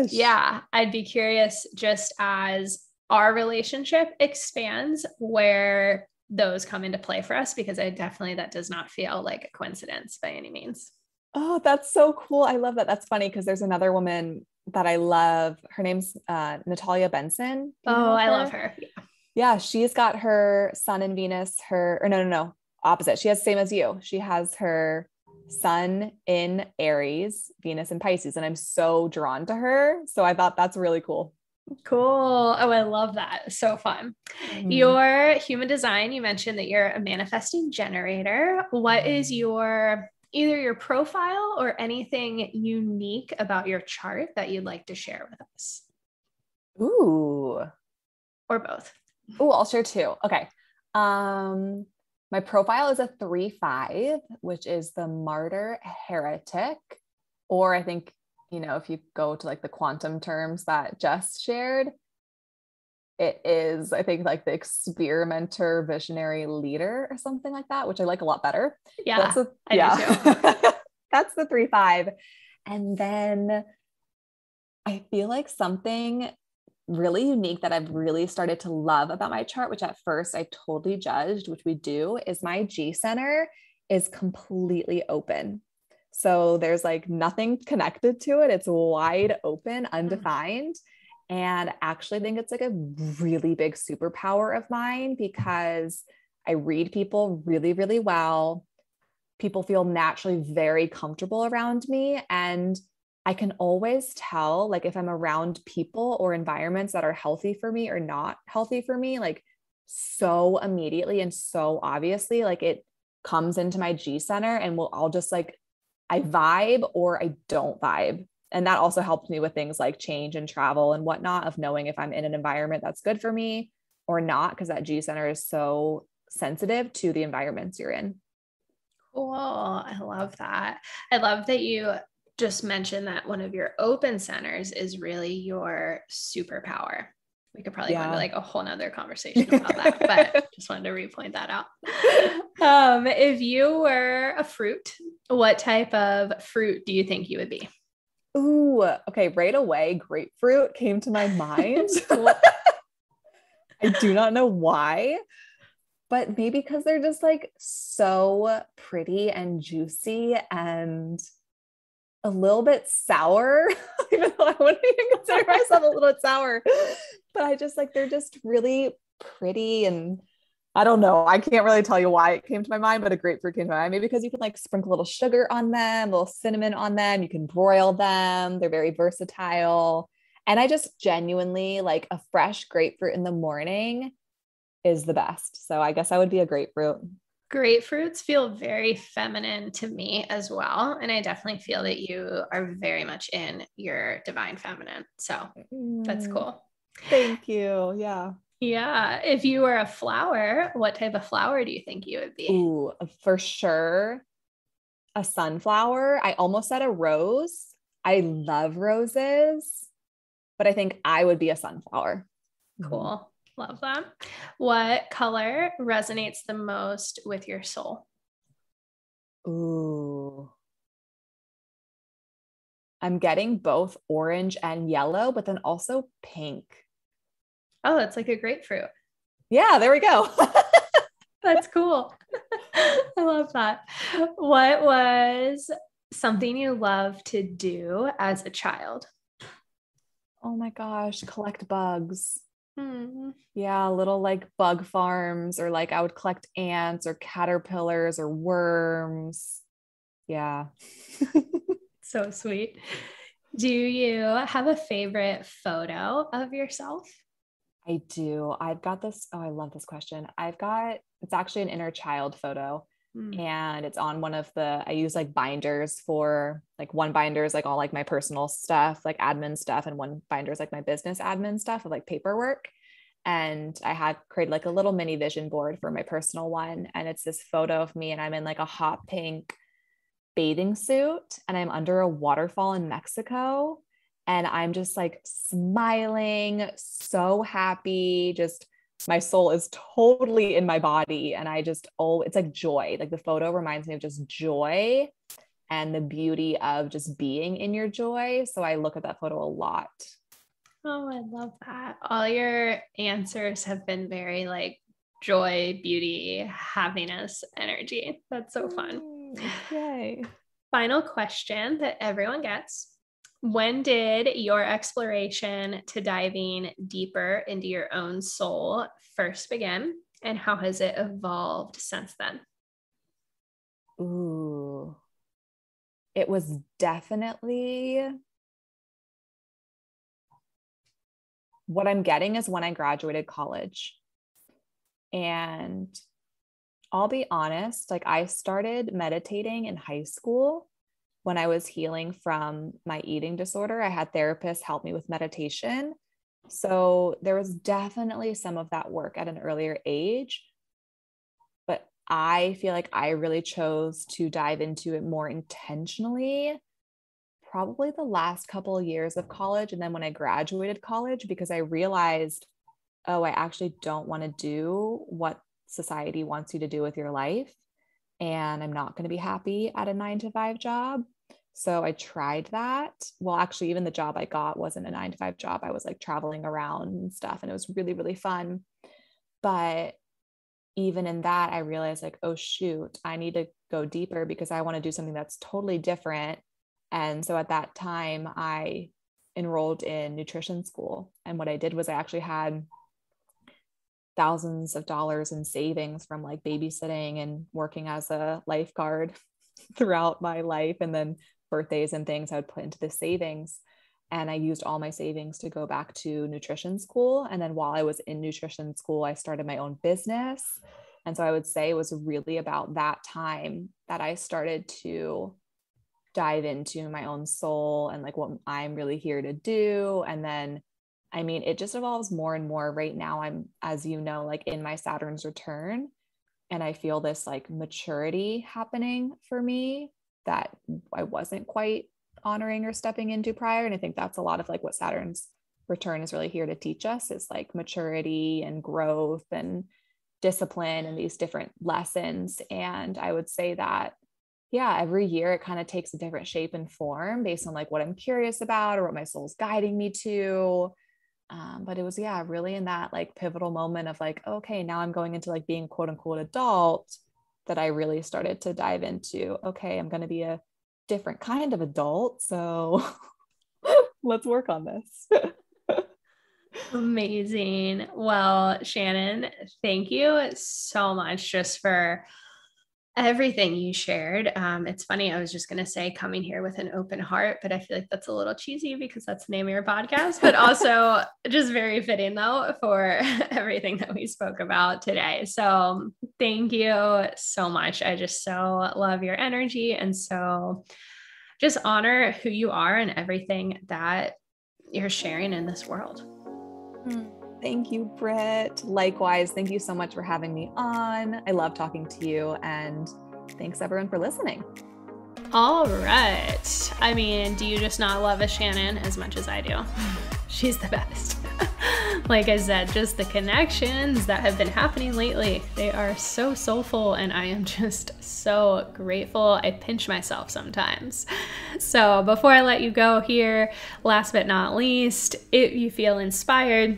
gosh. Yeah, I'd be curious, just as our relationship expands, where those come into play for us, because that does not feel like a coincidence by any means. Oh, that's so cool. I love that. That's funny because there's another woman that I love. Her name's Natalia Benson. Oh, I love her. Yeah. She's got her sun in Venus, no, opposite. She has same as you. She has her sun in Aries, Venus in Pisces. And I'm so drawn to her. So I thought that's really cool. Cool. Oh, I love that. So fun. Your human design, you mentioned that you're a manifesting generator. What is either your profile or anything unique about your chart that you'd like to share with us? Ooh. Or both. Ooh, I'll share two. Okay. My profile is a 3-5, which is the martyr heretic. Or I think, if you go to like the quantum terms that Jess shared, it is, I think, like the experimenter visionary leader or something like that, which I like a lot better. Yeah, I do too. That's the 3-5. And then I feel like something really unique that I've really started to love about my chart, which at first I totally judged, which we do, is my G center is completely open. So there's like nothing connected to it. It's wide open, undefined. And I actually think it's like a really big superpower of mine because I read people really, really well. People feel naturally very comfortable around me. And I can always tell, like, if I'm around people or environments that are healthy for me or not healthy for me, like, so immediately and so obviously, like, it comes into my G center and I'll just like, I vibe or I don't vibe. And that also helped me with things like change and travel and whatnot, of knowing if I'm in an environment that's good for me or not, because that G center is so sensitive to the environments you're in. Cool. I love that. I love that you just mentioned that one of your open centers is really your superpower. We could probably go into like a whole nother conversation about that, but just wanted to repoint that out. If you were a fruit, what type of fruit do you think you would be? Ooh, okay. Right away, grapefruit came to my mind. I do not know why, but maybe because they're just like so pretty and juicy and a little bit sour, even though I wouldn't even consider myself a little bit sour, but I just like, they're just really pretty. And I don't know, I can't really tell you why it came to my mind, but a grapefruit came to my mind. Maybe because you can like sprinkle a little sugar on them, a little cinnamon on them. You can broil them. They're very versatile. And I just genuinely like a fresh grapefruit in the morning is the best. So I guess I would be a grapefruit. Grapefruits feel very feminine to me as well. And I definitely feel that you are very much in your divine feminine. So that's cool. Thank you. Yeah. Yeah. If you were a flower, what type of flower do you think you would be? Ooh, for sure. A sunflower. I almost said a rose. I love roses, but I think I would be a sunflower. Cool. Love that. What color resonates the most with your soul? Ooh. I'm getting both orange and yellow, but then also pink. Oh, it's like a grapefruit. Yeah, there we go. That's cool. I love that. What was something you loved to do as a child? Oh my gosh, collect bugs. Yeah, little like bug farms, or like I would collect ants or caterpillars or worms. Yeah. So sweet. Do you have a favorite photo of yourself? I do. I've got this. Oh, I love this question. It's actually an inner child photo. And it's on one of I use like binders for like, one binder is like all like my personal stuff, like admin stuff. And one binder is like my business admin stuff of like paperwork. And I had created like a little mini vision board for my personal one. And it's this photo of me and I'm in like a hot pink bathing suit and I'm under a waterfall in Mexico. And I'm just like smiling, so happy, just my soul is totally in my body. And it's like joy. Like the photo reminds me of just joy and the beauty of just being in your joy. So I look at that photo a lot. Oh, I love that. All your answers have been very like joy, beauty, happiness, energy. That's so fun. Yay. Final question that everyone gets. When did your exploration to diving deeper into your own soul first begin, and how has it evolved since then? Ooh, it was definitely, what I'm getting is when I graduated college. And I'll be honest, like I started meditating in high school when I was healing from my eating disorder. I had therapists help me with meditation. So there was definitely some of that work at an earlier age. But I feel like I really chose to dive into it more intentionally, probably the last couple of years of college. And then when I graduated college, because I realized, oh, I actually don't want to do what society wants you to do with your life. And I'm not going to be happy at a 9 to 5 job. So I tried that. Well, actually, even the job I got wasn't a 9 to 5 job. I was like traveling around and stuff, and it was really, really fun. But even in that, I realized like, oh, shoot, I need to go deeper because I want to do something that's totally different. And so at that time, I enrolled in nutrition school. And what I did was I actually had thousands of dollars in savings from like babysitting and working as a lifeguard throughout my life. And then birthdays and things I would put into the savings. And I used all my savings to go back to nutrition school. And then while I was in nutrition school, I started my own business. And so I would say it was really about that time that I started to dive into my own soul and like what I'm really here to do. And then, I mean, it just evolves more and more. Right now, I'm, as you know, like in my Saturn's return, and I feel this like maturity happening for me that I wasn't quite honoring or stepping into prior. And I think that's a lot of like what Saturn's return is really here to teach us, is like maturity and growth and discipline and these different lessons. And I would say that, yeah, every year it kind of takes a different shape and form based on like what I'm curious about or what my soul's guiding me to. But it was, yeah, really in that like pivotal moment of like, okay, now I'm going into like being quote unquote adult, that I really started to dive into, okay, I'm going to be a different kind of adult. So let's work on this. Amazing. Well, Shannon, thank you so much just for everything you shared. It's funny, I was just going to say coming here with an open heart, but I feel like that's a little cheesy because that's the name of your podcast, but also just very fitting though for everything that we spoke about today. So thank you so much. I just so love your energy and so just honor who you are and everything that you're sharing in this world. Thank you, Britt. Likewise, thank you so much for having me on. I love talking to you, and thanks everyone for listening. All right. I mean, do you just not love a Shannon as much as I do? She's the best. Like I said, just the connections that have been happening lately, they are so soulful, and I am just so grateful. I pinch myself sometimes. So before I let you go here, last but not least, if you feel inspired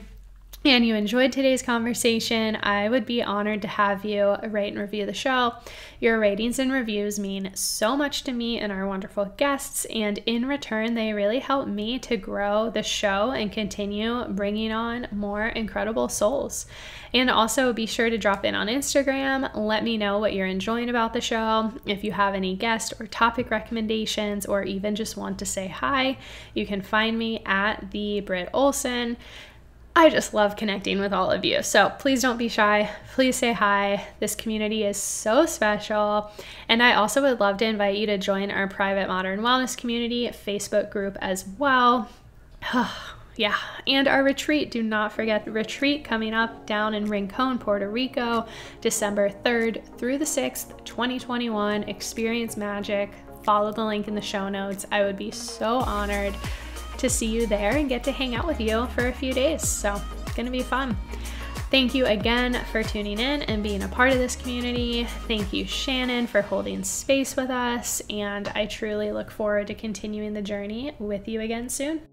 and you enjoyed today's conversation, I would be honored to have you rate and review the show. Your ratings and reviews mean so much to me and our wonderful guests, and in return, they really help me to grow the show and continue bringing on more incredible souls. And also be sure to drop in on Instagram. Let me know what you're enjoying about the show. If you have any guest or topic recommendations, or even just want to say hi, you can find me at the Britt Olson. I just love connecting with all of you. So please don't be shy. Please say hi. This community is so special. And I also would love to invite you to join our private Modern Wellness Community Facebook group as well. Yeah. And our retreat. Do not forget the retreat coming up down in Rincon, Puerto Rico, December 3rd through the 6th, 2021. Experience magic. Follow the link in the show notes. I would be so honored to see you there and get to hang out with you for a few days. So it's going to be fun. Thank you again for tuning in and being a part of this community. Thank you, Shannon, for holding space with us. And I truly look forward to continuing the journey with you again soon.